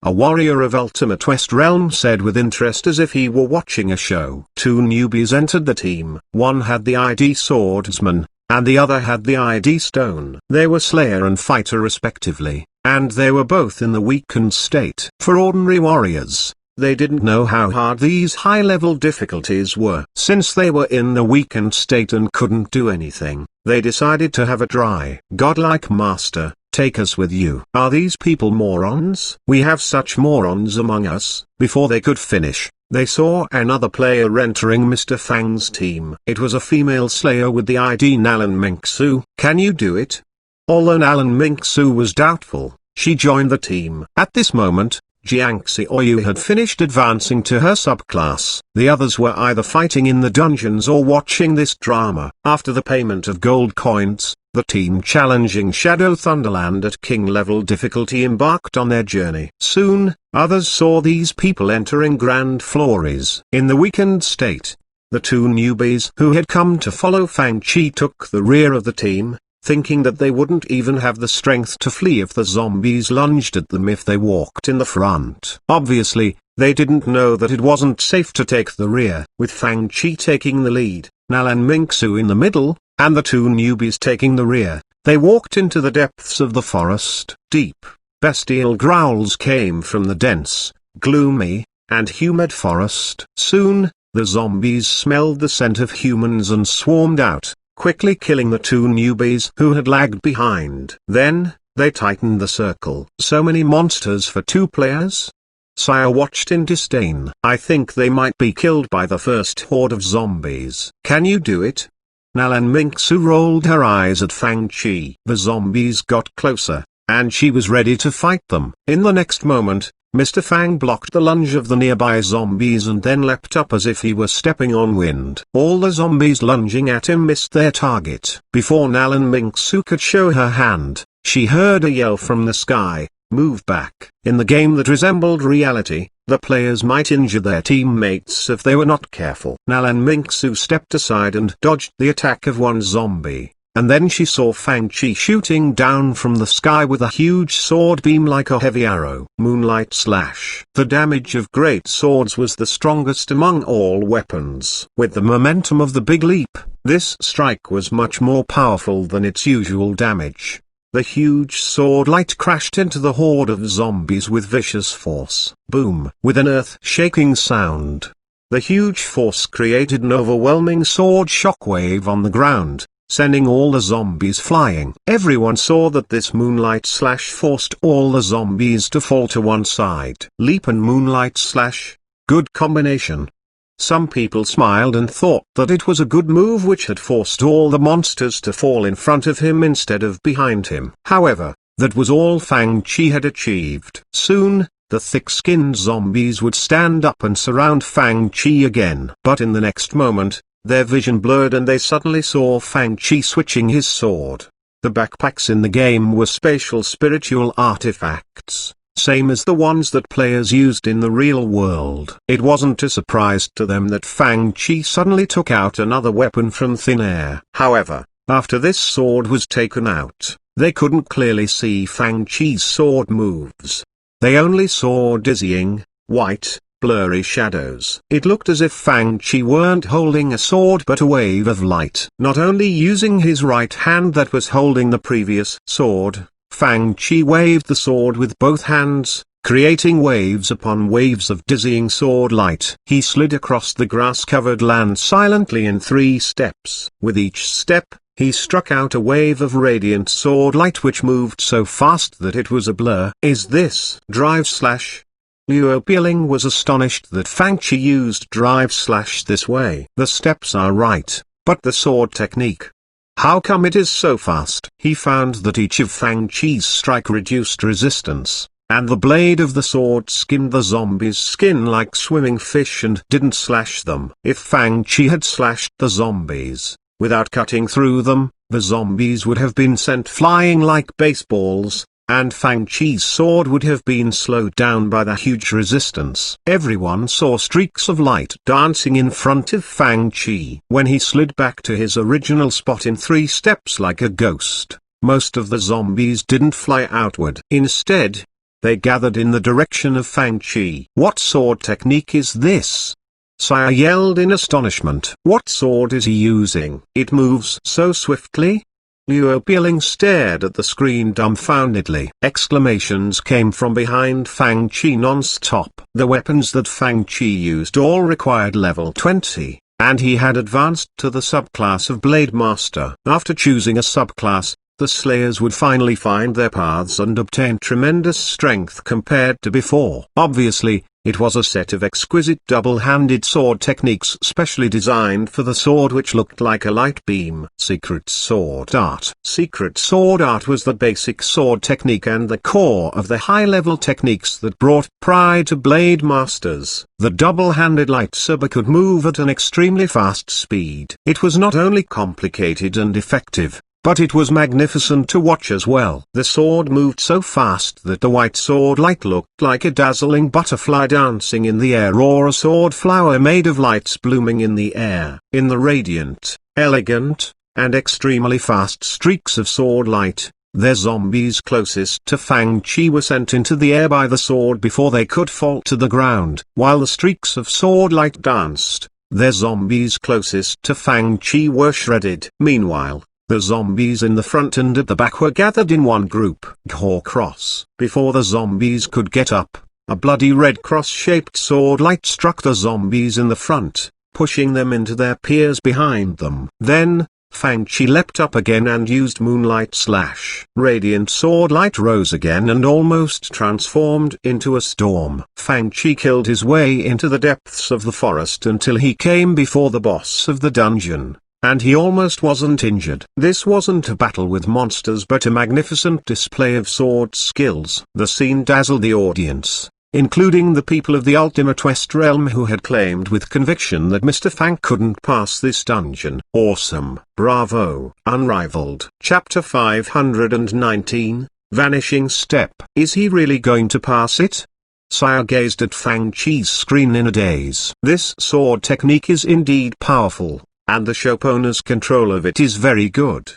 [SPEAKER 1] A warrior of Ultimate West Realm said with interest as if he were watching a show. Two newbies entered the team. One had the ID Swordsman, and the other had the ID Stone. They were Slayer and Fighter respectively, and they were both in the weakened state. For ordinary warriors, they didn't know how hard these high-level difficulties were. Since they were in the weakened state and couldn't do anything, they decided to have a try. Godlike Master, take us with you. Are these people morons? We have such morons among us. Before they could finish, they saw another player entering Mr. Fang's team. It was a female slayer with the ID Nalan Mingsu. Can you do it? Although Nalan Mingsu was doubtful, she joined the team. At this moment, Jiangxi Oyu had finished advancing to her subclass. The others were either fighting in the dungeons or watching this drama. After the payment of gold coins, the team challenging Shadow Thunderland at King level difficulty embarked on their journey. Soon, others saw these people entering Grand Flores. In the weakened state, the two newbies who had come to follow Fang Chi took the rear of the team, thinking that they wouldn't even have the strength to flee if the zombies lunged at them if they walked in the front. Obviously, they didn't know that it wasn't safe to take the rear. With Fang Chi taking the lead, Nalan Mingsu in the middle, and the two newbies taking the rear, they walked into the depths of the forest. Deep, bestial growls came from the dense, gloomy, and humid forest. Soon, the zombies smelled the scent of humans and swarmed out, quickly killing the two newbies who had lagged behind. Then, they tightened the circle. So many monsters for two players? Saya watched in disdain. I think they might be killed by the first horde of zombies. Can you do it? Nalan Mingsu rolled her eyes at Fang Chi. The zombies got closer, and she was ready to fight them. In the next moment, Mr. Fang blocked the lunge of the nearby zombies and then leapt up as if he were stepping on wind. All the zombies lunging at him missed their target. Before Nalan Mingsu could show her hand, she heard a yell from the sky, "Move back." In the game that resembled reality, the players might injure their teammates if they were not careful. Nalan Mingsu stepped aside and dodged the attack of one zombie. And then she saw Fang Chi shooting down from the sky with a huge sword beam like a heavy arrow. Moonlight Slash. The damage of great swords was the strongest among all weapons. With the momentum of the Big Leap, this strike was much more powerful than its usual damage. The huge sword light crashed into the horde of zombies with vicious force. Boom! With an earth-shaking sound. The huge force created an overwhelming sword shockwave on the ground, sending all the zombies flying. Everyone saw that this Moonlight Slash forced all the zombies to fall to one side. Leap and Moonlight Slash. Good combination. Some people smiled and thought that it was a good move which had forced all the monsters to fall in front of him instead of behind him. However, that was all Fang Chi had achieved. Soon, the thick-skinned zombies would stand up and surround Fang Chi again. But in the next moment, their vision blurred and they suddenly saw Fang Chi switching his sword. The backpacks in the game were spatial spiritual artifacts, same as the ones that players used in the real world. It wasn't a surprise to them that Fang Chi suddenly took out another weapon from thin air. However, after this sword was taken out, they couldn't clearly see Fang Chi's sword moves. They only saw dizzying, white, blurry shadows. It looked as if Fang Chi weren't holding a sword but a wave of light. Not only using his right hand that was holding the previous sword, Fang Chi waved the sword with both hands, creating waves upon waves of dizzying sword light. He slid across the grass-covered land silently in 3 steps. With each step, he struck out a wave of radiant sword light which moved so fast that it was a blur. Is this Drive Slash? Liu Piling was astonished that Fang Chi used Drive Slash this way. The steps are right, but the sword technique. How come it is so fast? He found that each of Fang Chi's strike reduced resistance, and the blade of the sword skimmed the zombies' skin like swimming fish and didn't slash them. If Fang Chi had slashed the zombies, without cutting through them, the zombies would have been sent flying like baseballs, and Fang Chi's sword would have been slowed down by the huge resistance. Everyone saw streaks of light dancing in front of Fang Chi. When he slid back to his original spot in 3 steps like a ghost, most of the zombies didn't fly outward. Instead, they gathered in the direction of Fang Chi. What sword technique is this? Saya yelled in astonishment. What sword is he using? It moves so swiftly? Liu Piling stared at the screen dumbfoundedly. Exclamations came from behind Fang Chi non-stop. The weapons that Fang Chi used all required level 20, and he had advanced to the subclass of Blade Master. After choosing a subclass, the Slayers would finally find their paths and obtain tremendous strength compared to before. Obviously, it was a set of exquisite double-handed sword techniques specially designed for the sword which looked like a light beam. Secret Sword Art. Secret Sword Art was the basic sword technique and the core of the high-level techniques that brought pride to Blade Masters. The double-handed lightsaber could move at an extremely fast speed. It was not only complicated and effective, but it was magnificent to watch as well. The sword moved so fast that the white sword light looked like a dazzling butterfly dancing in the air or a sword flower made of lights blooming in the air. In the radiant, elegant, and extremely fast streaks of sword light, their zombies closest to Fang Chi were sent into the air by the sword before they could fall to the ground. While the streaks of sword light danced, their zombies closest to Fang Chi were shredded. Meanwhile, the zombies in the front and at the back were gathered in one group. Ghaw cross. Before the zombies could get up, a bloody red cross-shaped sword light struck the zombies in the front, pushing them into their peers behind them. Then, Fang Chi leapt up again and used Moonlight Slash. Radiant sword light rose again and almost transformed into a storm. Fang Chi killed his way into the depths of the forest until he came before the boss of the dungeon. and he almost wasn't injured. This wasn't a battle with monsters but a magnificent display of sword skills. The scene dazzled the audience, including the people of the Ultimate West realm who had claimed with conviction that Mr. Fang couldn't pass this dungeon. Awesome, bravo, unrivaled. Chapter 519, Vanishing Step. Is he really going to pass it? Sire gazed at Fang Chi's screen in a daze. This sword technique is indeed powerful, and the shop owner's control of it is very good.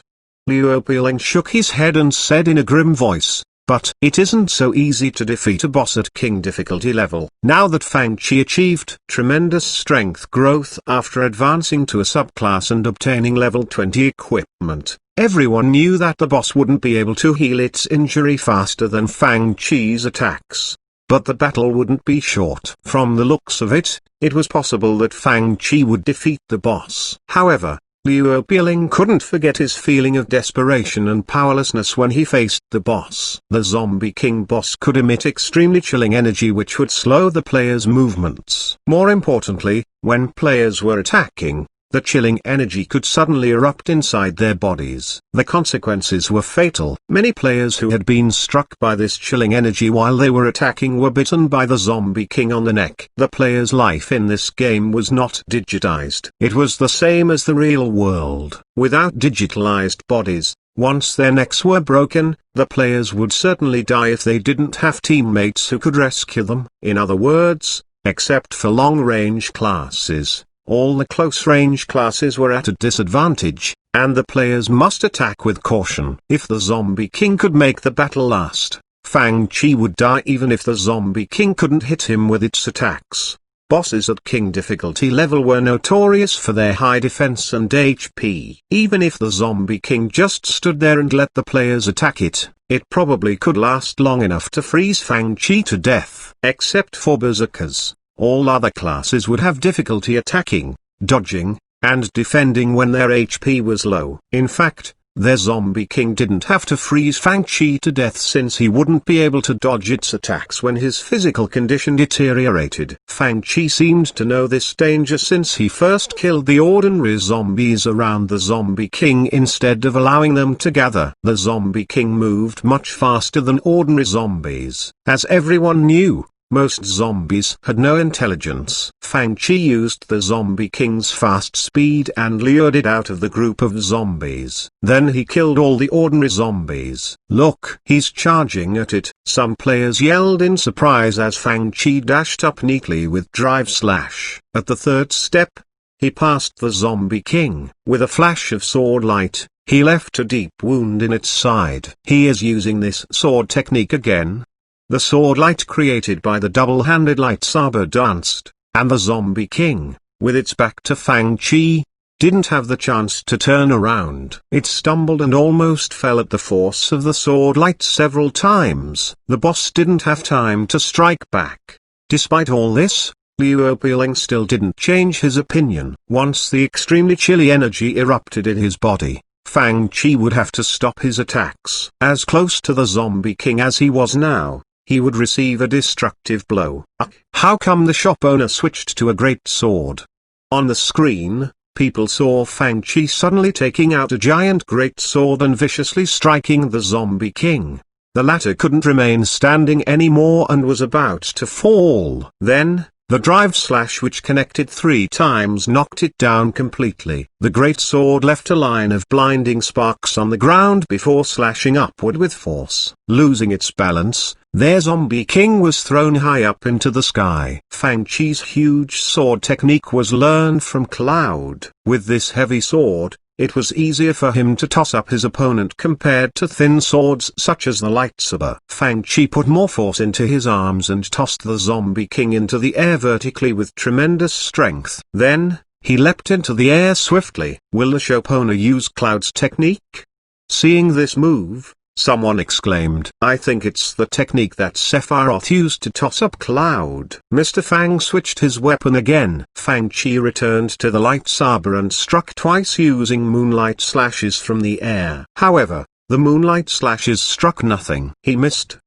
[SPEAKER 1] Liu Piling shook his head and said in a grim voice, but it isn't so easy to defeat a boss at king difficulty level. Now that Fang Chi achieved tremendous strength growth after advancing to a subclass and obtaining level 20 equipment, everyone knew that the boss wouldn't be able to heal its injury faster than Fang Chi's attacks. But the battle wouldn't be short. From the looks of it, it was possible that Fang Chi would defeat the boss. However, Liu Piling couldn't forget his feeling of desperation and powerlessness when he faced the boss. The Zombie King boss could emit extremely chilling energy which would slow the players' movements. More importantly, when players were attacking, the chilling energy could suddenly erupt inside their bodies. The consequences were fatal. Many players who had been struck by this chilling energy while they were attacking were bitten by the Zombie King on the neck. The player's life in this game was not digitized. It was the same as the real world. Without digitalized bodies, once their necks were broken, the players would certainly die if they didn't have teammates who could rescue them. In other words, except for long-range classes, all the close-range classes were at a disadvantage, and the players must attack with caution. If the Zombie King could make the battle last, Fang Chi would die even if the Zombie King couldn't hit him with its attacks. Bosses at king difficulty level were notorious for their high defense and HP. Even if the Zombie King just stood there and let the players attack it, it probably could last long enough to freeze Fang Chi to death. Except for berserkers, all other classes would have difficulty attacking, dodging, and defending when their HP was low. In fact, their Zombie King didn't have to freeze Fang Chi to death since he wouldn't be able to dodge its attacks when his physical condition deteriorated. Fang Chi seemed to know this danger since he first killed the ordinary zombies around the Zombie King instead of allowing them to gather. The Zombie King moved much faster than ordinary zombies. As everyone knew, most zombies had no intelligence. Fang Chi used the Zombie King's fast speed and lured it out of the group of zombies. Then he killed all the ordinary zombies. Look, he's charging at it. Some players yelled in surprise as Fang Chi dashed up neatly with drive slash. At the third step, he passed the Zombie King. With a flash of sword light, he left a deep wound in its side. He is using this sword technique again. The sword light created by the double-handed lightsaber danced, and the Zombie King, with its back to Fang Chi, didn't have the chance to turn around. It stumbled and almost fell at the force of the sword light several times. The boss didn't have time to strike back. Despite all this, Liu Piling still didn't change his opinion. Once the extremely chilly energy erupted in his body, Fang Chi would have to stop his attacks. As close to the Zombie King as he was now, he would receive a destructive blow. How come the shop owner switched to a great sword? On the screen, people saw Fang Chi suddenly taking out a giant great sword and viciously striking the Zombie King. The latter couldn't remain standing anymore and was about to fall. Then, the drive slash which connected 3 times knocked it down completely. The great sword left a line of blinding sparks on the ground before slashing upward with force. Losing its balance, their Zombie King was thrown high up into the sky. Fang Chi's huge sword technique was learned from Cloud. With this heavy sword, it was easier for him to toss up his opponent compared to thin swords such as the lightsaber. Fang Chi put more force into his arms and tossed the Zombie King into the air vertically with tremendous strength. Then, he leapt into the air swiftly. Will the shop owner use Cloud's technique? Seeing this move, someone exclaimed, I think it's the technique that Sephiroth used to toss up Cloud. Mr. Fang switched his weapon again. Fang Chi returned to the lightsaber and struck twice using moonlight slashes from the air. However, the moonlight slashes struck nothing. He missed.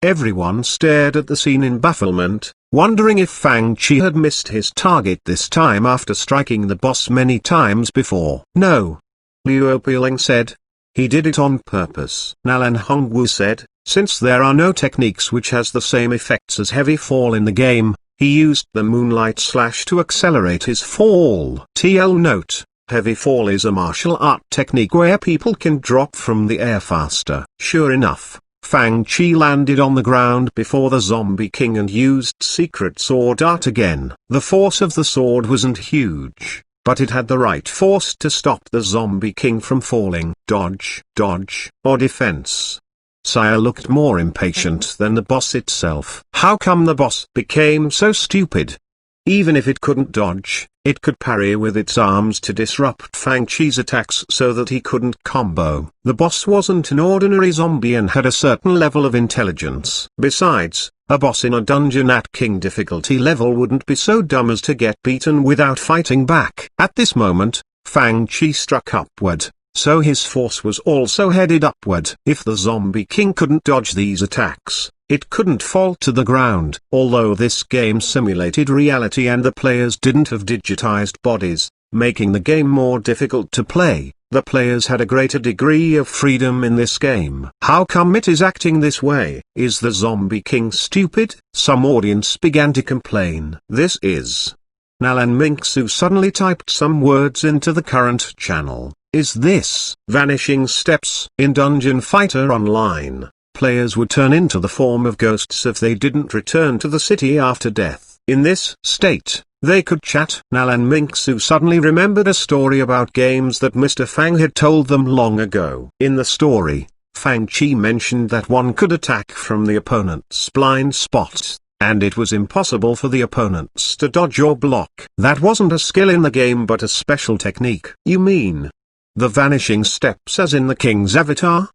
[SPEAKER 1] Everyone stared at the scene in bafflement, wondering if Fang Chi had missed his target this time after striking the boss many times before. No. Liu Piling said. He did it on purpose. Nalan Hongwu said, since there are no techniques which has the same effects as heavy fall in the game, he used the moonlight slash to accelerate his fall. TL note. Heavy fall is a martial art technique where people can drop from the air faster. Sure enough, Fang Chi landed on the ground before the Zombie King and used Secret Sword Art again. The force of the sword wasn't huge, but it had the right force to stop the Zombie King from falling. Dodge, or defense. Sire looked more impatient than the boss itself. How come the boss became so stupid? Even if it couldn't dodge, it could parry with its arms to disrupt Fang Chi's attacks so that he couldn't combo. The boss wasn't an ordinary zombie and had a certain level of intelligence. Besides, a boss in a dungeon at King difficulty level wouldn't be so dumb as to get beaten without fighting back. At this moment, Fang Chi struck upward, so his force was also headed upward. If the Zombie King couldn't dodge these attacks, it couldn't fall to the ground. Although this game simulated reality and the players didn't have digitized bodies, making the game more difficult to play, the players had a greater degree of freedom in this game. How come it is acting this way? Is the Zombie King stupid? Some audience began to complain. This is... Nalan Mingsu suddenly typed some words into the current channel. Is this vanishing steps? In Dungeon Fighter Online, players would turn into the form of ghosts if they didn't return to the city after death. In this state, they could chat. Nalan Mingsu suddenly remembered a story about games that Mr. Fang had told them long ago. In the story, Fang Chi mentioned that one could attack from the opponent's blind spot, and it was impossible for the opponents to dodge or block. That wasn't a skill in the game but a special technique. You mean the vanishing steps as in the King's avatar?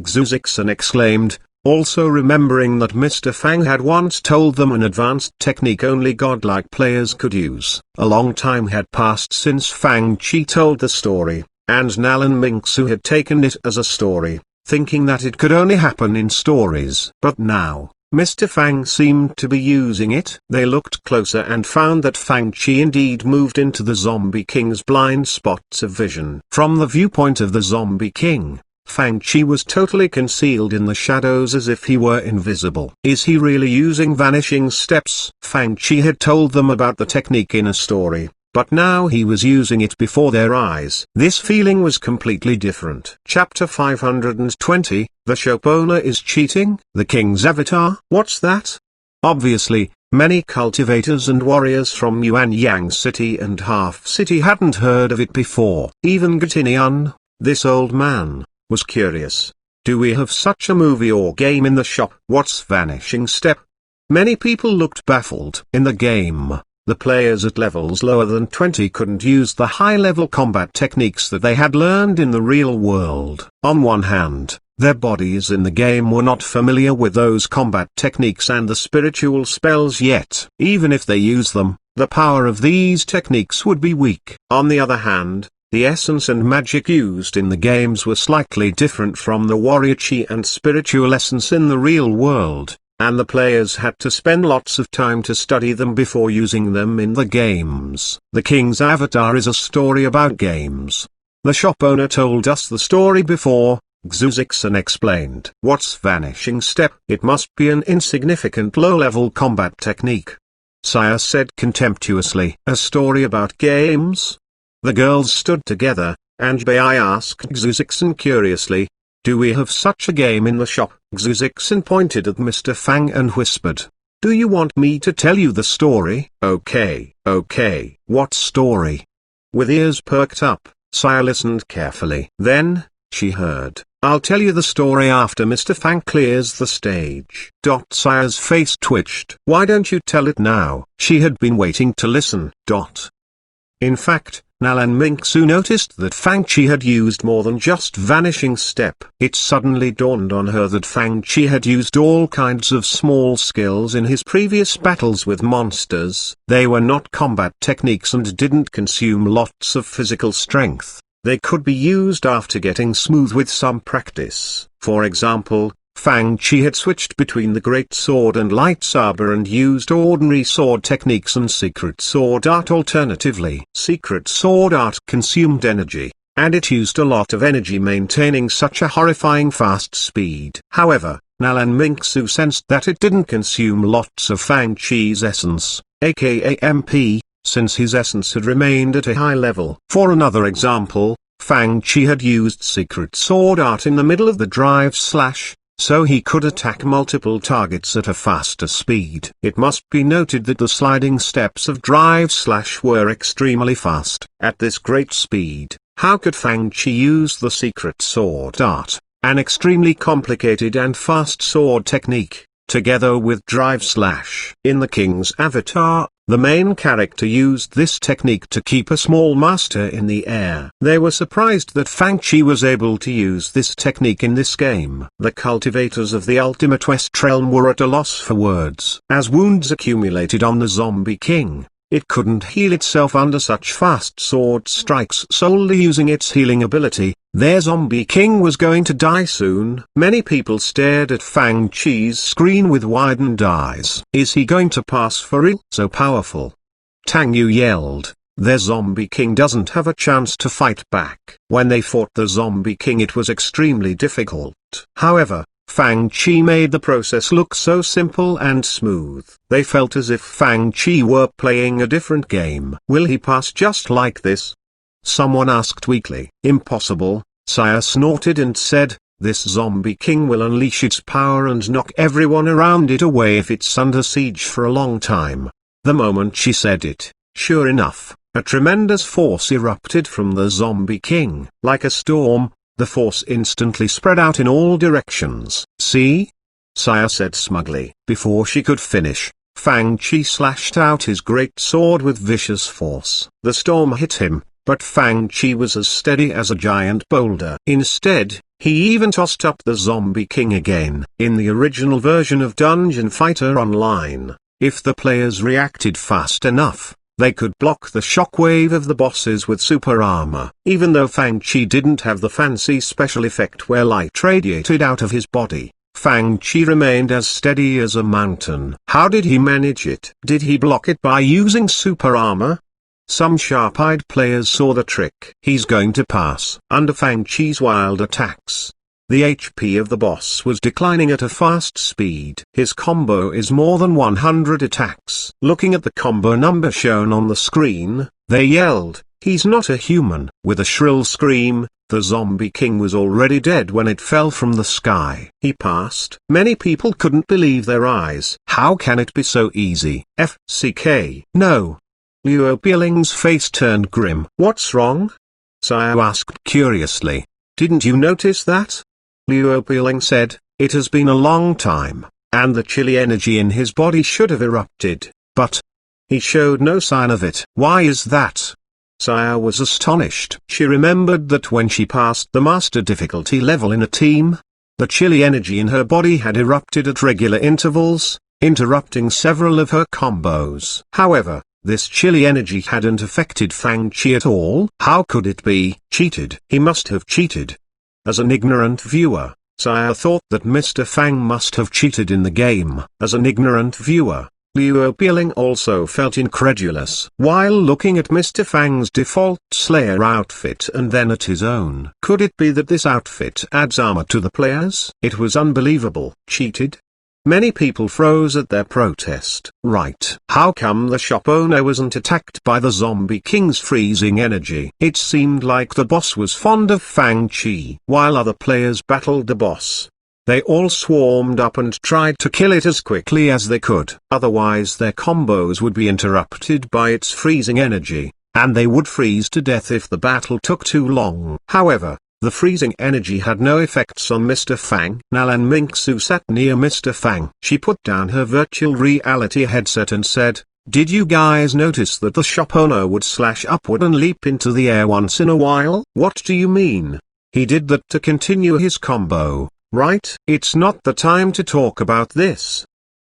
[SPEAKER 1] Xuzixan exclaimed, also remembering that Mr. Fang had once told them an advanced technique only godlike players could use. A long time had passed since Fang Chi told the story, and Nalan Mingsu had taken it as a story, thinking that it could only happen in stories. But now, Mr. Fang seemed to be using it. They looked closer and found that Fang Chi indeed moved into the Zombie King's blind spots of vision. From the viewpoint of the Zombie King, Fang Chi was totally concealed in the shadows as if he were invisible. Is he really using vanishing steps? Fang Chi had told them about the technique in a story, but now he was using it before their eyes. This feeling was completely different. Chapter 520, The Shop Owner is Cheating? The King's Avatar? What's that? Obviously, many cultivators and warriors from Yuanyang City and Half City hadn't heard of it before. Even Gatinian, this old man, was curious. Do we have such a movie or game in the shop? What's vanishing step? Many people looked baffled. In the game, the players at levels lower than 20 couldn't use the high-level combat techniques that they had learned in the real world. On one hand, their bodies in the game were not familiar with those combat techniques and the spiritual spells yet. Even if they use them, the power of these techniques would be weak. On the other hand, the essence and magic used in the games were slightly different from the warrior chi and spiritual essence in the real world, and the players had to spend lots of time to study them before using them in the games. The King's Avatar is a story about games. The shop owner told us the story before, Xuzixan explained. What's vanishing step? It must be an insignificant low-level combat technique. Sire said contemptuously. A story about games? The girls stood together, and Bai asked Xuzixan curiously, do we have such a game in the shop? Xuzixan pointed at Mr. Fang and whispered, do you want me to tell you the story? Okay. What story? With ears perked up, Sire listened carefully. Then, she heard, I'll tell you the story after Mr. Fang clears the stage. Sire's face twitched. Why don't you tell it now? She had been waiting to listen. In fact, Nalan Mingsu noticed that Fang Chi had used more than just vanishing step. It suddenly dawned on her that Fang Chi had used all kinds of small skills in his previous battles with monsters. They were not combat techniques and didn't consume lots of physical strength. They could be used after getting smooth with some practice. For example, Fang Chi had switched between the great sword and lightsaber and used ordinary sword techniques and secret sword art alternatively. Secret sword art consumed energy, and it used a lot of energy maintaining such a horrifying fast speed. However, Nalan Mingsu sensed that it didn't consume lots of Fang Chi's essence, aka MP, since his essence had remained at a high level. For another example, Fang Chi had used secret sword art in the middle of the drive slash, so he could attack multiple targets at a faster speed. It must be noted that the sliding steps of drive slash were extremely fast. At this great speed, how could Fang Chi use the secret sword art, an extremely complicated and fast sword technique, together with drive slash? In the king's avatar, the main character used this technique to keep a small master in the air. They were surprised that Fang Chi was able to use this technique in this game. The cultivators of the ultimate West realm were at a loss for words. As wounds accumulated on the zombie king, it couldn't heal itself under such fast sword strikes solely using its healing ability. Their zombie king was going to die soon. Many people stared at Fang Chi's screen with widened eyes. Is he going to pass for real? So powerful. Tang Yu yelled, their zombie king doesn't have a chance to fight back. When they fought the zombie king it was extremely difficult. However, Fang Chi made the process look so simple and smooth. They felt as if Fang Chi were playing a different game. Will he pass just like this? Someone asked weakly. Impossible, Saya snorted and said, this zombie king will unleash its power and knock everyone around it away if it's under siege for a long time. The moment she said it, sure enough, a tremendous force erupted from the zombie king. Like a storm, the force instantly spread out in all directions. See? Saya said smugly. Before she could finish, Fang Chi slashed out his great sword with vicious force. The storm hit him, but Fang Chi was as steady as a giant boulder. Instead, he even tossed up the zombie king again. In the original version of Dungeon Fighter Online, if the players reacted fast enough, they could block the shockwave of the bosses with super armor. Even though Fang Chi didn't have the fancy special effect where light radiated out of his body, Fang Chi remained as steady as a mountain. How did he manage it? Did he block it by using super armor? Some sharp-eyed players saw the trick. He's going to pass. Under Fang Chi's wild attacks, the HP of the boss was declining at a fast speed. His combo is more than 100 attacks. Looking at the combo number shown on the screen, they yelled, he's not a human. With a shrill scream, the zombie king was already dead when it fell from the sky. He passed. Many people couldn't believe their eyes. How can it be so easy? FCK. No. Luo Billing's face turned grim. What's wrong? Saya asked curiously. Didn't you notice that? Luo Billing said, it has been a long time, and the chilly energy in his body should have erupted, but he showed no sign of it. Why is that? Saya was astonished. She remembered that when she passed the master difficulty level in a team, the chilly energy in her body had erupted at regular intervals, interrupting several of her combos. However, this chilly energy hadn't affected Fang Chi at all. How could it be? Cheated. He must have cheated. As an ignorant viewer, Saya thought that Mr. Fang must have cheated in the game. As an ignorant viewer, Luo Billing also felt incredulous. While looking at Mr. Fang's default Slayer outfit and then at his own, could it be that this outfit adds armor to the players? It was unbelievable. Cheated? Many people froze at their protest. Right. How come the shop owner wasn't attacked by the zombie king's freezing energy? It seemed like the boss was fond of Fang Chi. While other players battled the boss, they all swarmed up and tried to kill it as quickly as they could. Otherwise their combos would be interrupted by its freezing energy, and they would freeze to death if the battle took too long. However, the freezing energy had no effects on Mr. Fang. Nalan Mingsu sat near Mr. Fang. She put down her virtual reality headset and said, did you guys notice that the shop owner would slash upward and leap into the air once in a while? What do you mean? He did that to continue his combo, right? It's not the time to talk about this.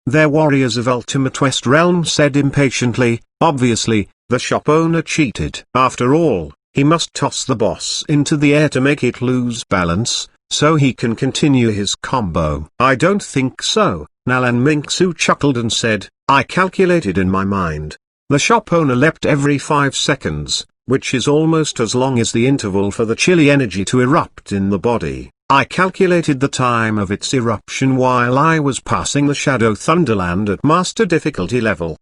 [SPEAKER 1] Their warriors of Ultimate West Realm said impatiently, obviously, the shop owner cheated. After all, he must toss the boss into the air to make it lose balance, so he can continue his combo. I don't think so, Nalan Mingsu chuckled and said, I calculated in my mind. The shop owner leapt every 5 seconds, which is almost as long as the interval for the chilly energy to erupt in the body. I calculated the time of its eruption while I was passing the Shadow Thunderland at Master difficulty level.